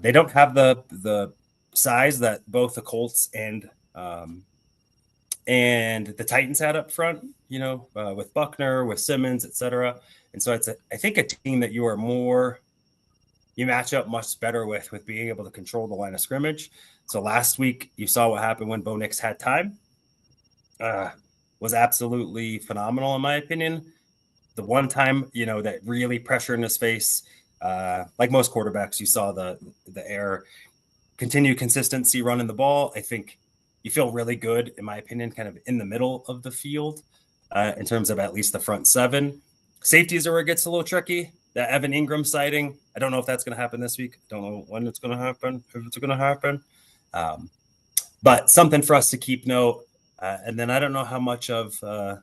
they don't have the size that both the Colts and the Titans had up front, with Buckner, with Simmons, et cetera. And so I think a team that you match up much better with being able to control the line of scrimmage. So last week you saw what happened when Bo Nix had time. Was absolutely phenomenal in my opinion. The one time, that really pressure in his face, like most quarterbacks, you saw the air, continued consistency running the ball. I think you feel really good, in my opinion, kind of in the middle of the field in terms of at least the front seven. Safeties are where it gets a little tricky. The Evan Ingram sighting, I don't know if that's going to happen this week. I don't know when it's going to happen, if it's going to happen. But something for us to keep note. And then I don't know how much of, the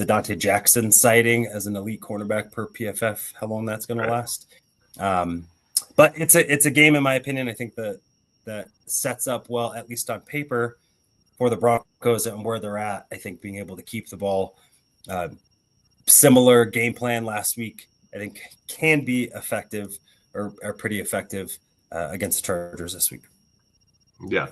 Dante Jackson sighting as an elite cornerback per PFF, how long that's going to last. But it's a game, in my opinion, I think that sets up well, at least on paper, for the Broncos and where they're at. I think being able to keep the ball, similar game plan last week, I think can be effective or pretty effective against the Chargers this week. Yeah.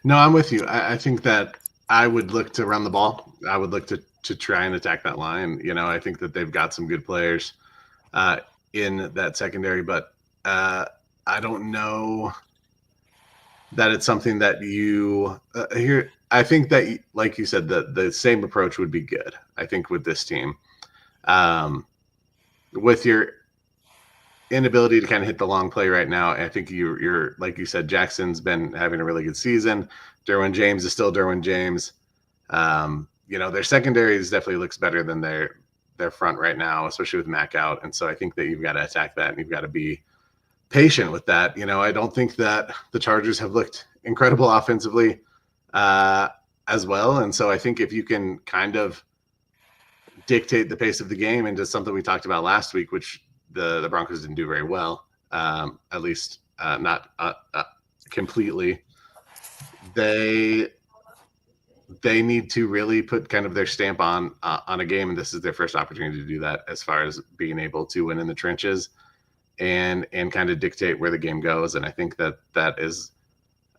No, I'm with you. I think that I would look to run the ball. I would look to try and attack that line. I think that they've got some good players in that secondary, but I don't know that it's something that you here. I think that, like you said, the same approach would be good. I think with this team, with your inability to kind of hit the long play right now, I think you're like you said, Jackson's been having a really good season. Derwin James is still Derwin James. Their secondary definitely looks better than their front right now, especially with Mack out. And so I think that you've got to attack that and you've got to be patient with that. I don't think that the Chargers have looked incredible offensively as well. And so I think if you can kind of dictate the pace of the game into something we talked about last week, which the Broncos didn't do very well, at least not completely. They need to really put kind of their stamp on a game, and this is their first opportunity to do that as far as being able to win in the trenches and kind of dictate where the game goes. And I think that is,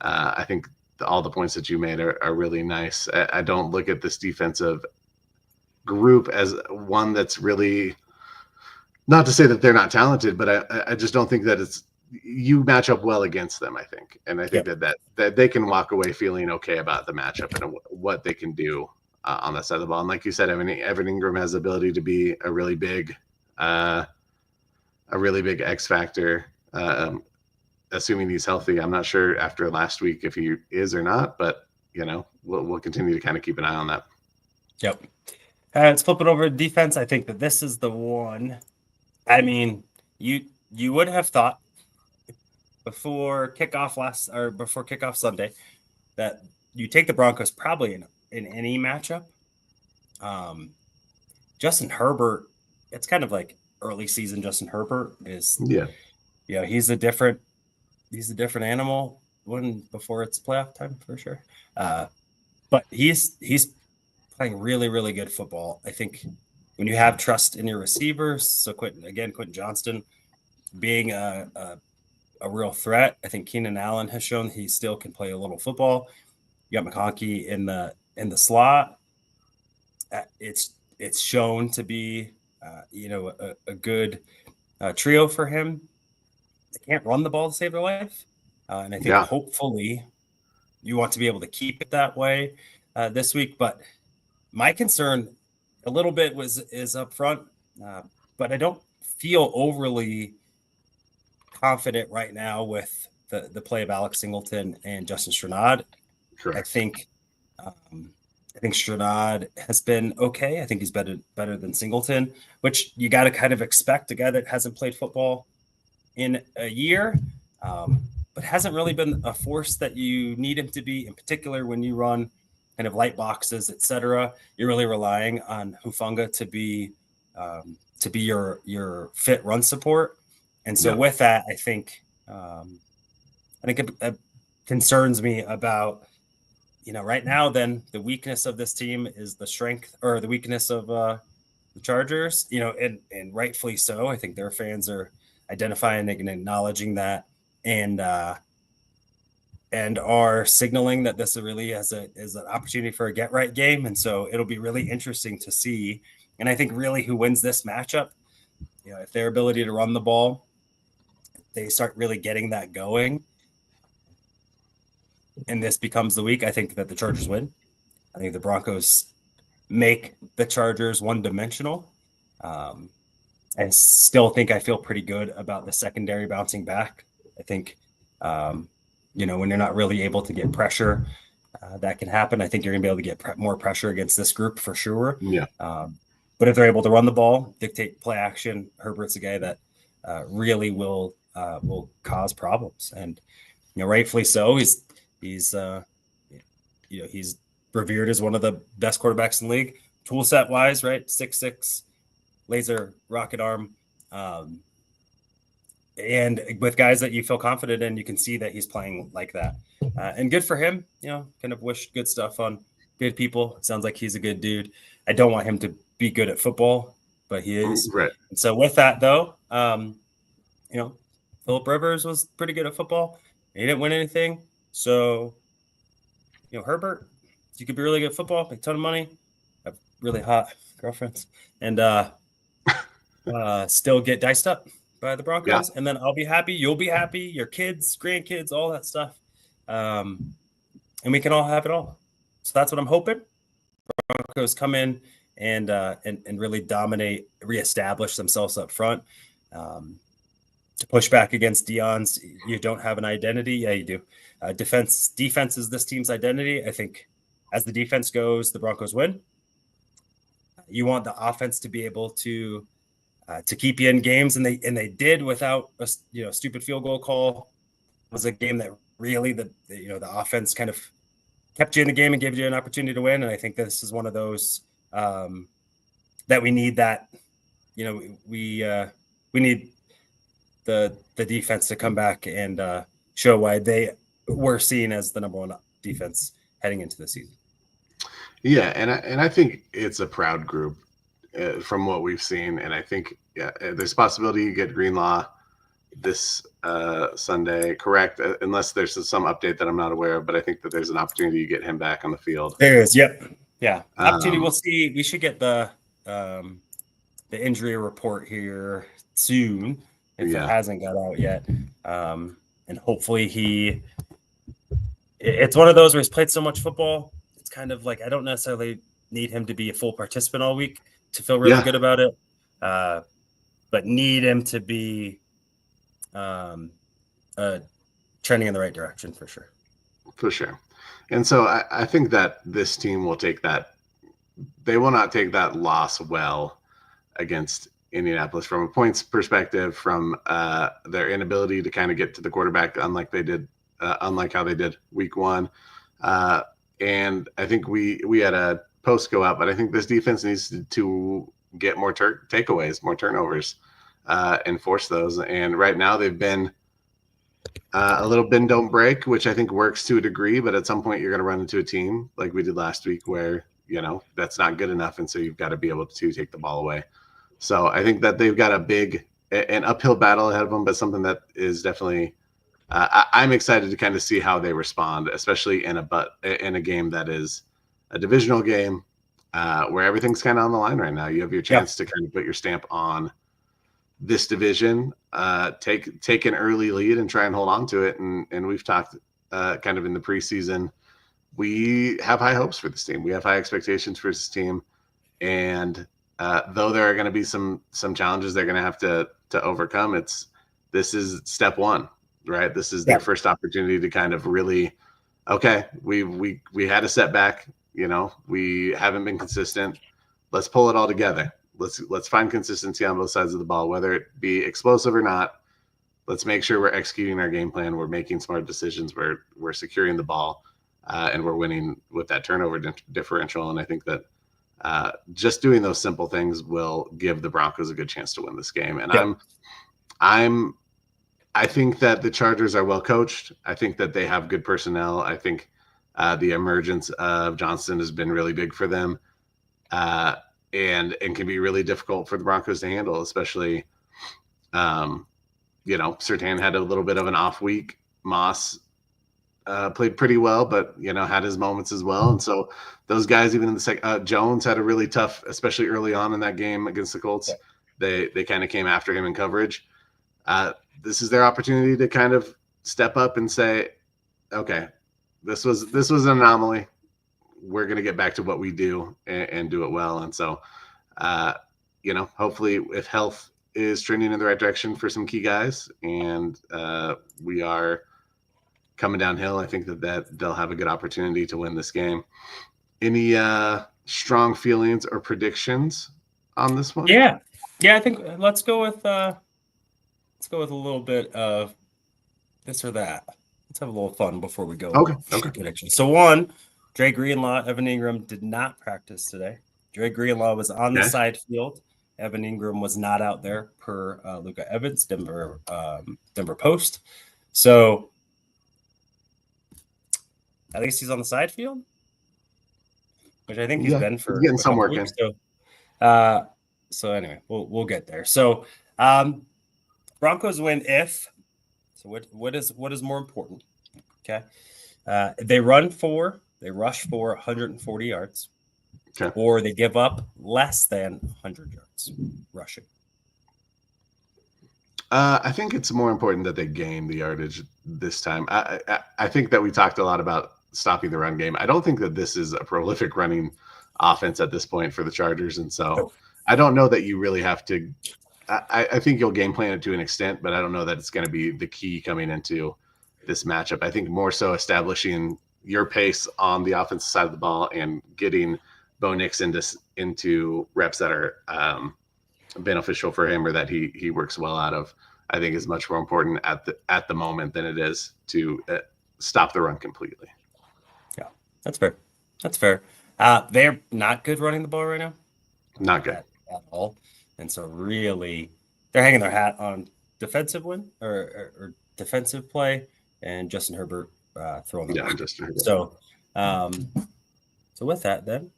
I think all the points that you made are really nice. I don't look at this defensive group as one that's really, not to say that they're not talented, but I just don't think that you match up well against them, I think. And I think that they can walk away feeling okay about the matchup and what they can do on that side of the ball. And like you said, Evan Ingram has the ability to be a really big X factor, assuming he's healthy. I'm not sure after last week if he is or not, but we'll continue to kind of keep an eye on that. Yep. Let's flip it over to defense. I think that this is the one. I mean, you would have thought before kickoff Sunday that you take the Broncos probably in any matchup. Justin Herbert, it's kind of like early season Justin Herbert is he's a different animal before it's playoff time for sure. But he's playing really, really good football. I think when you have trust in your receivers, so Quentin Johnston being a real threat. I think Keenan Allen has shown he still can play a little football. You got McConkey in the slot. It's shown to be a good trio for him. They can't run the ball to save their life, and I think hopefully you want to be able to keep it that way this week. But my concern a little bit is up front, but I don't feel overly confident right now with the play of Alex Singleton and Justin Strnad. Correct. I think Strnad has been okay. I think he's better than Singleton, which you got to kind of expect a guy that hasn't played football in a year, but hasn't really been a force that you need him to be, in particular when you run kind of light boxes, etc. You're really relying on Hufanga to be your fit run support. And so with that, I think it concerns me about, right now, then the weakness of this team is the strength or the weakness of the Chargers, and rightfully so. I think their fans are identifying and acknowledging that and are signaling that this really is an opportunity for a get right game. And so it'll be really interesting to see. And I think really who wins this matchup, if their ability to run the ball, they start really getting that going, and this becomes the week, I think that the Chargers win. I think the Broncos make the Chargers one-dimensional. I still think I feel pretty good about the secondary bouncing back. I think, when you're not really able to get pressure, that can happen. I think you're going to be able to get more pressure against this group for sure. Yeah. But if they're able to run the ball, dictate play action, Herbert's a guy that really will cause problems. And, rightfully so. He's revered as one of the best quarterbacks in the league, tool set wise, right? 6'6", laser rocket arm. And with guys that you feel confident in, you can see that he's playing like that. And good for him, kind of wish good stuff on good people. It sounds like he's a good dude. I don't want him to be good at football, but he is. Right. And so with that, though, Phillip Rivers was pretty good at football. He didn't win anything. So, Herbert, you could be really good at football, make a ton of money, have really hot girlfriends, and still get diced up by the Broncos. Yeah. And then I'll be happy. You'll be happy. Your kids, grandkids, all that stuff. And we can all have it all. So that's what I'm hoping. Broncos come in and really dominate, reestablish themselves up front. To push back against Deion's, you don't have an identity. Yeah, you do. Defense is this team's identity. I think as the defense goes, the Broncos win. You want the offense to be able to keep you in games, and they did without a stupid field goal call. It was a game that really the offense kind of kept you in the game and gave you an opportunity to win. And I think this is one of those that we need. That we need the defense to come back and show why they were seen as the number one defense heading into the season. Yeah, and I think it's a proud group from what we've seen, and I think there's a possibility you get Greenlaw this Sunday, correct? Unless there's some update that I'm not aware of, but I think that there's an opportunity you get him back on the field. There is, yep, yeah. Opportunity. We'll see. We should get the injury report here soon. if it hasn't got out yet. And hopefully it's one of those where he's played so much football. It's kind of like, I don't necessarily need him to be a full participant all week to feel really good about it. But need him to be trending in the right direction for sure. For sure. And so I think that this team will take that. They will not take that loss well against Indianapolis from a points perspective, from their inability to kind of get to the quarterback, unlike how they did week 1. And I think we had a post go out, but I think this defense needs to get more takeaways, more turnovers, and force those. And right now they've been a little bend don't break, which I think works to a degree, but at some point you're going to run into a team like we did last week where, that's not good enough. And so you've got to be able to take the ball away. So I think that they've got an uphill battle ahead of them, but something that is definitely I'm excited to kind of see how they respond, especially in a game that is a divisional game where everything's kind of on the line right now. You have your chance to kind of put your stamp on this division, take an early lead and try and hold on to it. And we've talked kind of in the preseason, we have high hopes for this team. We have high expectations for this team. And though there are going to be some challenges they're going to have to overcome, this is step one, right? This is their first opportunity to kind of really, okay, we had a setback, we haven't been consistent. Let's pull it all together. Let's find consistency on both sides of the ball, whether it be explosive or not. Let's make sure we're executing our game plan. We're making smart decisions. We're securing the ball, and we're winning with that turnover differential. And I think that just doing those simple things will give the Broncos a good chance to win this game. And I think that the Chargers are well coached. I think that they have good personnel. I think the emergence of Johnston has been really big for them. And can be really difficult for the Broncos to handle, especially, Surtain had a little bit of an off week. Moss played pretty well, but, had his moments as well. And so those guys, even in the second, Jones had a really tough, especially early on in that game against the Colts. They kind of came after him in coverage. This is their opportunity to kind of step up and say, okay, this was an anomaly. We're going to get back to what we do and do it well. And so, hopefully if health is trending in the right direction for some key guys and we are coming downhill, I think that they'll have a good opportunity to win this game. Any strong feelings or predictions on this one? Yeah. I think let's go with a little bit of this or that. Let's have a little fun before we go. Okay. Predictions. So one, Dre Greenlaw, Evan Ingram did not practice today. Dre Greenlaw was on the side field. Evan Ingram was not out there per Luca Evans, Denver Post. So at least he's on the side field, which I think he's been for getting some work in. So anyway, we'll get there. So Broncos win if. So what is more important? Okay, they rush for 140 yards, or they give up less than 100 yards rushing. I think it's more important that they gain the yardage this time. I think that we talked a lot about stopping the run game. I don't think that this is a prolific running offense at this point for the Chargers, and so I don't know that you really have to. I think you'll game plan it to an extent, but I don't know that it's going to be the key coming into this matchup. I think more so establishing your pace on the offensive side of the ball and getting Bo Nix into reps that are beneficial for him or that he works well out of, I think is much more important at the moment than it is to stop the run completely. Yeah, that's fair. They're not good running the ball right now. Not good at all. And so really they're hanging their hat on defensive win or defensive play and Justin Herbert throwing the ball. Justin Herbert. So with that then,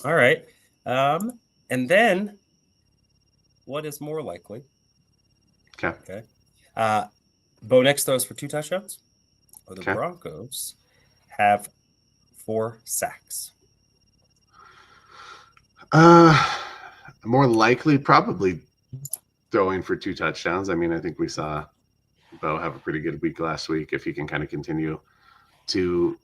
all right. And then what is more likely? Okay. Bo Nix throws for 2 touchdowns, or the Broncos have 4 sacks. More likely, probably throwing for 2 touchdowns. I mean, I think we saw Bo have a pretty good week last week. If he can kind of continue to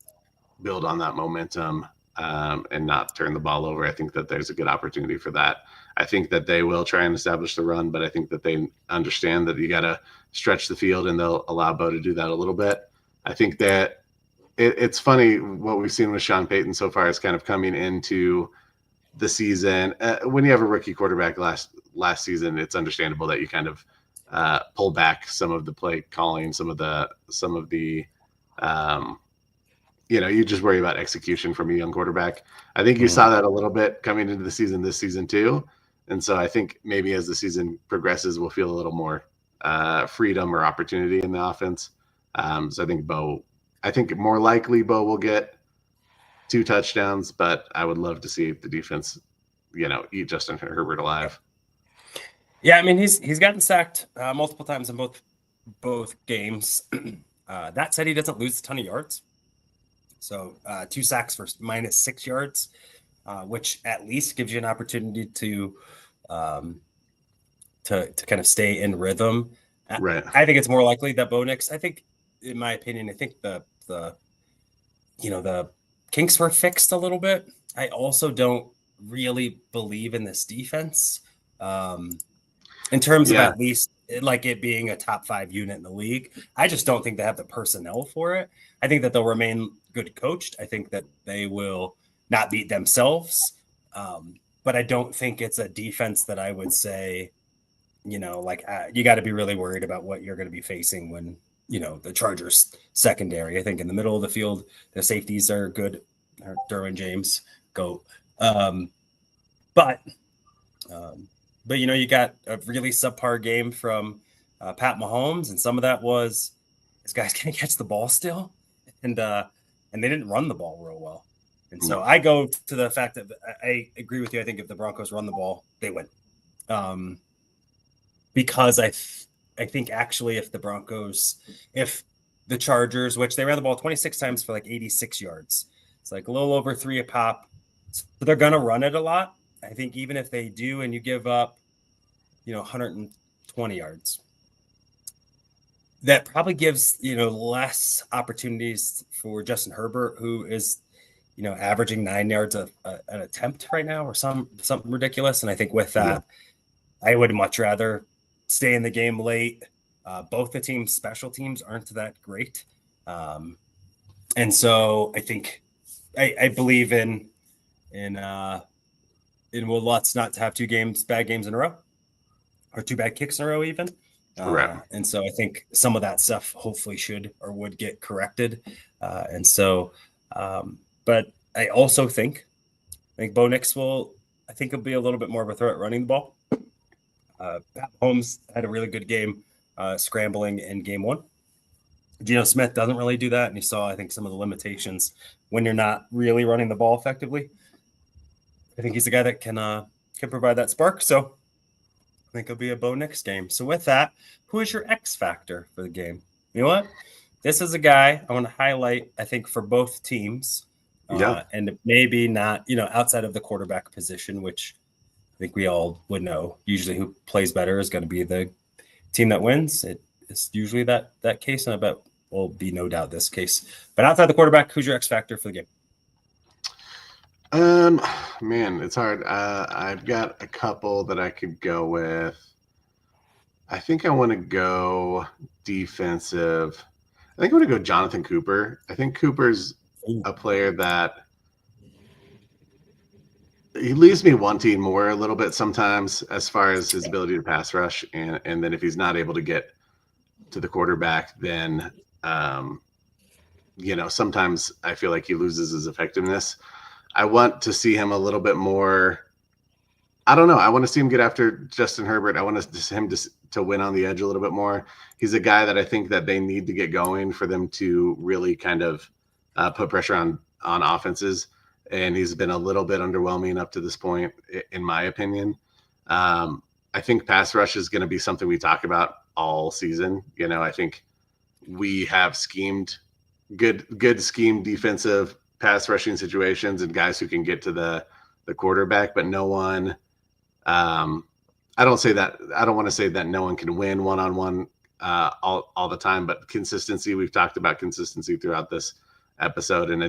build on that momentum and not turn the ball over, I think that there's a good opportunity for that. I think that they will try and establish the run, but I think that they understand that you got to stretch the field, and they'll allow Bo to do that a little bit. I think that it's funny what we've seen with Sean Payton so far is kind of coming into the season. When you have a rookie quarterback last season, it's understandable that you kind of pull back some of the play calling, some of the you just worry about execution from a young quarterback. I think you saw that a little bit coming into the season this season too. And so I think maybe as the season progresses, we'll feel a little more freedom or opportunity in the offense. So I think more likely Bo will get 2 touchdowns, but I would love to see the defense, eat Justin Herbert alive. Yeah, I mean, he's gotten sacked multiple times in both games. That said, he doesn't lose a ton of yards. So 2 sacks for -6 yards, which at least gives you an opportunity to kind of stay in rhythm. Right. I think it's more likely that Bo Nix, I think, in my opinion, I think the kinks were fixed a little bit. I also don't really believe in this defense in terms of at least like it being a top 5 unit in the league. I just don't think they have the personnel for it. I think that they'll remain good coached. I think that they will not beat themselves. But I don't think it's a defense that I would say, you got to be really worried about what you're going to be facing when, the Chargers secondary. I think in the middle of the field, the safeties are good. Derwin James, go. But you got a really subpar game from Pat Mahomes, and some of that was this guy's going to catch the ball still, and they didn't run the ball real well. And so I go to the fact that I agree with you. I think if the Broncos run the ball, they win. Because I think actually if the Chargers, which they ran the ball 26 times for like 86 yards, it's like a little over 3 a pop. So they're going to run it a lot. I think even if they do and you give up, 120 yards, that probably gives, less opportunities for Justin Herbert, who is, averaging 9 yards an attempt right now or something ridiculous. And I think with that, I would much rather stay in the game late. Both the team's special teams aren't that great. And so I think I believe in Will Lutz not to have 2 bad games in a row, or 2 bad kicks in a row even. And so I think some of that stuff hopefully should or would get corrected. But I also think Bo Nix will be a little bit more of a threat running the ball. Pat Holmes had a really good game scrambling in game 1. Geno Smith doesn't really do that, and you saw, I think, some of the limitations when you're not really running the ball effectively. I think he's a guy that can provide that spark. So I think it'll be a Bo Nix game. So with that, who is your X factor for the game? You know what? This is a guy I want to highlight, I think, for both teams. And maybe not, outside of the quarterback position, which I think we all would know. Usually who plays better is going to be the team that wins. It's usually that case, and I bet will be no doubt this case. But outside the quarterback, who's your X factor for the game? Man, it's hard. I've got a couple that I could go with. I think I want to go defensive. I think I want to go Jonathan Cooper. I think Cooper's a player that he leaves me wanting more a little bit sometimes as far as his ability to pass rush. And then if he's not able to get to the quarterback, then, sometimes I feel like he loses his effectiveness. I want to see him a little bit more. I don't know. I want to see him get after Justin Herbert. I want him to win on the edge a little bit more. He's a guy that I think that they need to get going for them to really kind of put pressure on offenses. And he's been a little bit underwhelming up to this point, in my opinion. I think pass rush is going to be something we talk about all season. I think we have good scheme defensive pass rushing situations and guys who can get to the quarterback, but no one. I I don't want to say that no one can win one-on-one all the time, but consistency, we've talked about consistency throughout this episode, and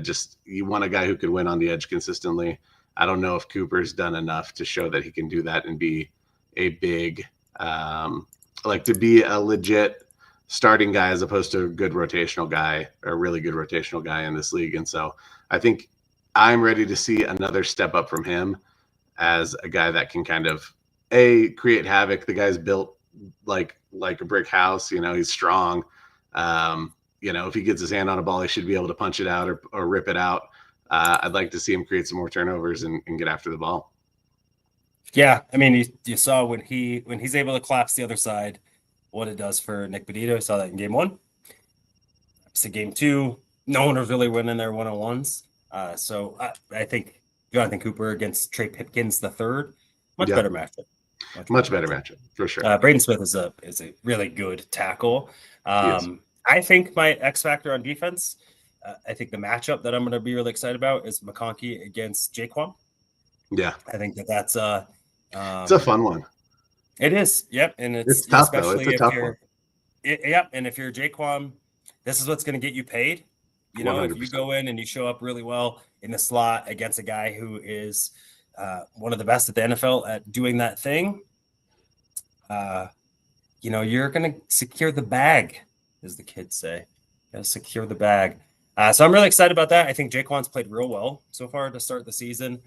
you want a guy who could win on the edge consistently. I don't know if Cooper's done enough to show that he can do that and be a big, to be a legit starting guy as opposed to a good rotational guy, or a really good rotational guy in this league. And so I think I'm ready to see another step up from him as a guy that can kind of create havoc. The guy's built like a brick house. He's strong. If he gets his hand on a ball, he should be able to punch it out or rip it out. I'd like to see him create some more turnovers and get after the ball. Yeah, I mean, you saw when he's able to collapse the other side, what it does for Nick Benito. I saw that in game 1. So game 2, no one was really winning their one-on-ones. So I think Jonathan Cooper against Trey Pipkins III, much better matchup. Much better matchup for sure. Braden Smith is a really good tackle. I think my X factor on defense, I think the matchup that I'm going to be really excited about is McConkey against Jaquan. Yeah, I think that's it's a fun one. It is. Yep, and it's tough though. It's a tough one. Yep, and if you're Jaquan, this is what's going to get you paid. 100%. If you go in and you show up really well in the slot against a guy who is one of the best at the NFL at doing that thing, you're going to secure the bag, as the kids say. Secure the bag. So I'm really excited about that. I think Jaquan's played real well so far to start the season.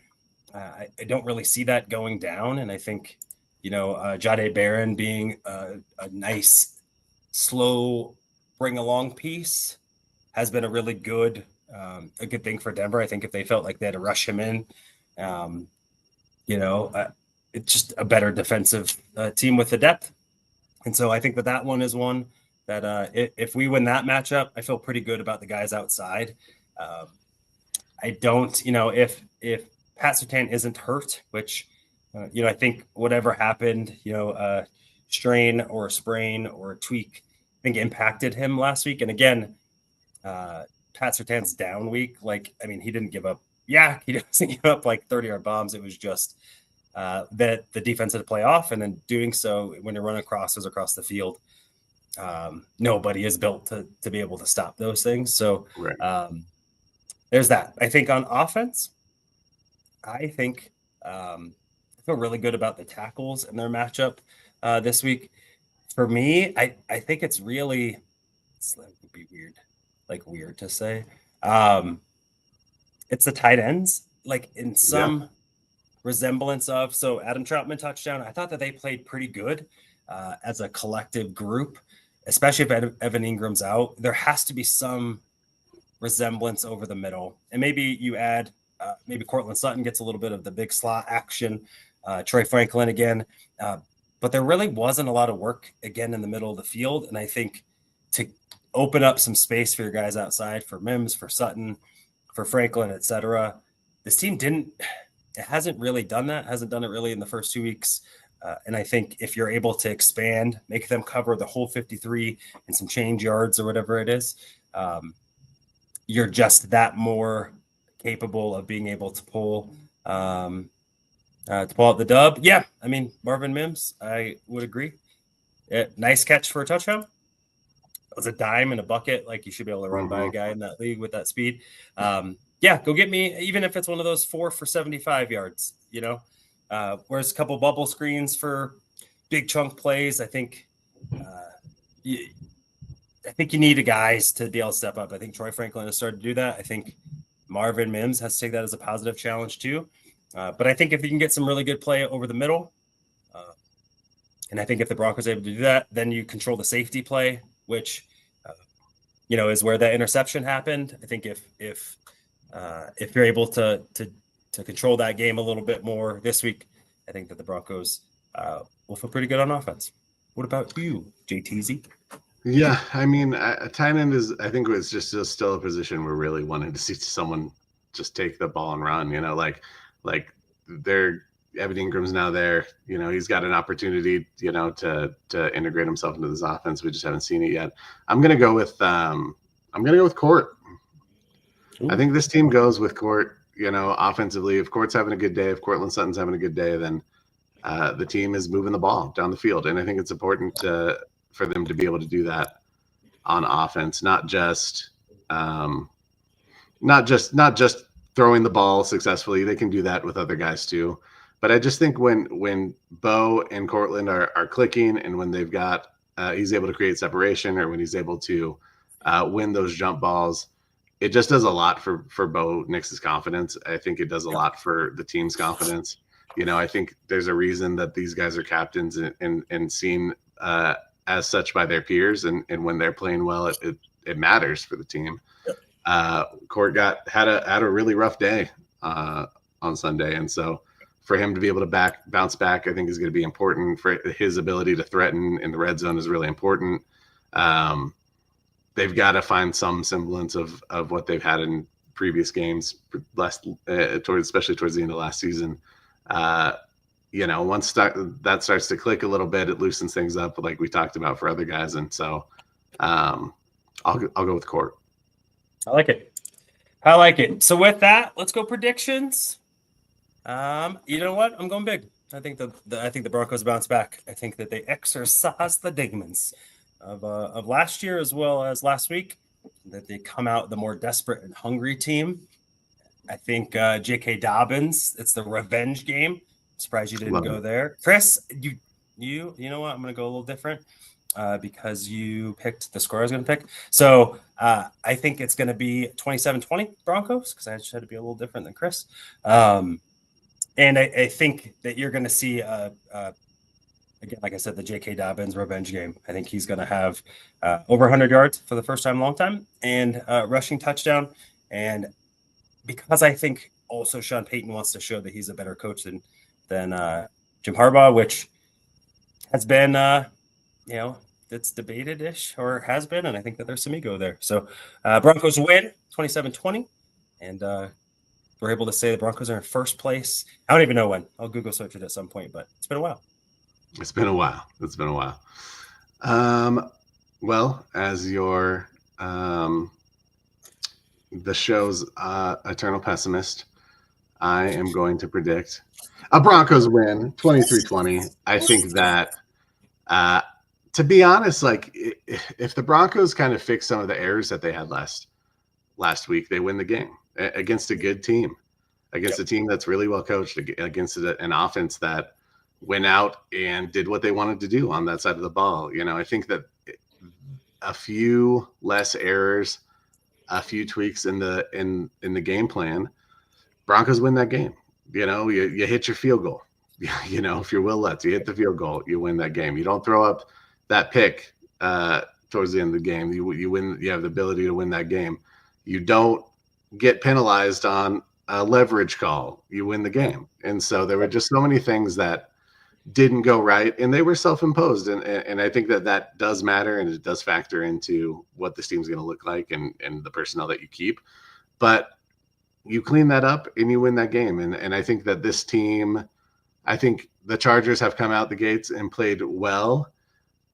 I don't really see that going down, and I think Jahdae Barron being a nice, slow, bring along piece has been a really good thing for Denver. I think if they felt like they had to rush him in, it's just a better defensive team with the depth. And so I think that one is one that if we win that matchup, I feel pretty good about the guys outside. I don't, if Pat Surtain isn't hurt, which, I think whatever happened, strain or a sprain or a tweak, I think impacted him last week. And again, Pat Surtain's down week. He didn't give up. Yeah, he doesn't give up 30-yard bombs. It was just that the defense had to play off. And in doing so, when you're running crosses across the field, nobody is built to be able to stop those things. So there's that. I think on offense, I feel really good about the tackles and their matchup this week. For me, I think it's really, it would be weird to say. It's the tight ends, in some resemblance of. So Adam Troutman touchdown. I thought that they played pretty good as a collective group, especially if Evan Ingram's out. There has to be some resemblance over the middle, and maybe you add. Maybe Cortland Sutton gets a little bit of the big slot action. Troy Franklin again. But there really wasn't a lot of work again in the middle of the field. And I think to open up some space for your guys outside, for Mims, for Sutton, for Franklin, etc., this team hasn't really done that, hasn't done it really in the first 2 weeks. And I think if you're able to expand, make them cover the whole 53 and some change yards or whatever it is, you're just that more capable of being able to pull out the dub. Yeah, Marvin Mims, I would agree. Nice catch for a touchdown. It was a dime in a bucket. You should be able to run by a guy in that league with that speed. Go get me, even if it's one of those 4 for 75 yards, whereas a couple bubble screens for big chunk plays. I think you need guys to be able to step up. I think Troy Franklin has started to do that. I think Marvin Mims has to take that as a positive challenge too. But I think if you can get some really good play over the middle, and I think if the Broncos are able to do that, then you control the safety play, which, is where that interception happened. I think if you're able to control that game a little bit more this week, I think that the Broncos will feel pretty good on offense. What about you, JTZ? Yeah, a tight end is, I think it's just still a position we're really wanting to see someone just take the ball and run, Evan Ingram's now there, he's got an opportunity, to integrate himself into this offense. We just haven't seen it yet. I'm going to go with Court. Ooh. I think this team goes with Court, offensively. If Court's having a good day, if Cortland Sutton's having a good day, then the team is moving the ball down the field. And I think it's important for them to be able to do that on offense, not just throwing the ball successfully. They can do that with other guys too. But I just think when Bo and Cortland are clicking, and when they've got he's able to create separation, or when he's able to win those jump balls, it just does a lot for Bo Nix's confidence. I think it does a lot for the team's confidence. I think there's a reason that these guys are captains and seen as such by their peers. And when they're playing well, it matters for the team. Court had a really rough day on Sunday. And so for him to be able to bounce back, I think is going to be important. For his ability to threaten in the red zone is really important. They've got to find some semblance of what they've had in previous games, especially towards the end of last season. Once that starts to click a little bit, it loosens things up, like we talked about for other guys. And so I'll go with Court. I like it. So with that, let's go predictions. You know what? I'm going big. I think the Broncos bounce back. I think that they exercise the demons of last year as well as last week, that they come out the more desperate and hungry team. I think J.K. Dobbins, it's the revenge game. Surprised you didn't go there. Chris, you know what? I'm going to go a little different because you picked the score I was going to pick. So I think it's going to be 27-20 Broncos, because I just had to be a little different than Chris. And I think that you're going to see, again, like I said, the J.K. Dobbins revenge game. I think he's going to have over 100 yards for the first time in a long time, and rushing touchdown. And because I think also Sean Payton wants to show that he's a better coach than Jim Harbaugh, which has been, it's debated-ish, or has been, and I think that there's some ego there. So Broncos win 27-20, and we're able to say the Broncos are in first place. I don't even know when. I'll Google search it at some point, but it's been a while. It's been a while. Well, as your the show's eternal pessimist, I am going to predict a Broncos win 23-20. I think that to be honest, like if the Broncos kind of fix some of the errors that they had last week, they win the game against a good team, against a team that's really well coached, against an offense that went out and did what they wanted to do on that side of the ball. I think that a few less errors, a few tweaks in the game plan, Broncos win that game. You hit your field goal. If you're Will Lutz, you hit the field goal, you win that game. You don't throw up that pick towards the end of the game. You win. You have the ability to win that game. You don't get penalized on a leverage call. You win the game. And so there were just so many things that didn't go right, and they were self-imposed. And I think that does matter, and it does factor into what this team's going to look like and the personnel that you keep. But you clean that up and you win that game. And I think that this team, I think the Chargers have come out the gates and played well,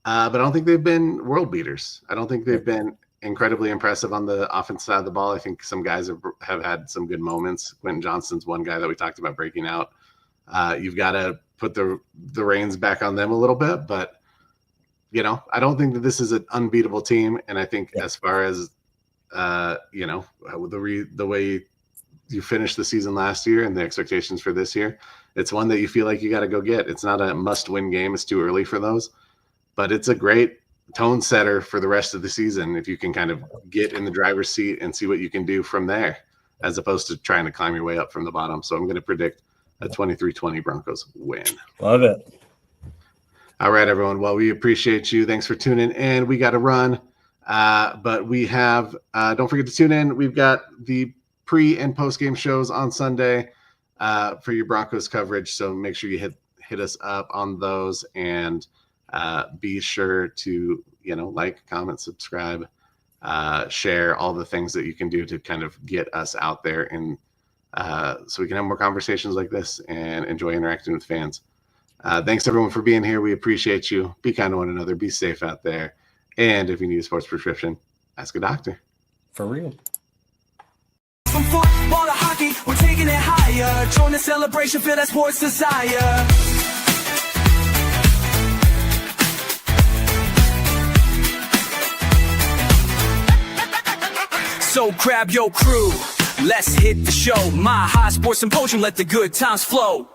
but I don't think they've been world beaters. I don't think they've been incredibly impressive on the offensive side of the ball. I think some guys have had some good moments. Quentin Johnston's one guy that we talked about breaking out. You've got to put the reins back on them a little bit, but I don't think that this is an unbeatable team. And I think as far as the way you finished the season last year and the expectations for this year, it's one that you feel like you got to go get. It's not a must-win game. It's too early for those, but it's a great tone setter for the rest of the season if you can kind of get in the driver's seat and see what you can do from there, as opposed to trying to climb your way up from the bottom. So I'm going to predict a 23-20 Broncos win. Love it. All right, everyone. Well, we appreciate you. Thanks for tuning in. We got to run, but we have don't forget to tune in. We've got the pre and post game shows on Sunday for your Broncos coverage. So make sure you hit us up on those, and be sure to like, comment, subscribe, share, all the things that you can do to kind of get us out there, and so we can have more conversations like this and enjoy interacting with fans. Thanks everyone for being here. We appreciate you. Be kind to one another. Be safe out there. And if you need a sports prescription, ask a doctor. For real. From football to hockey, we're taking it higher. Join the celebration, feel that sports desire. So grab your crew, let's hit the show. My High Sports Symposium, let the good times flow.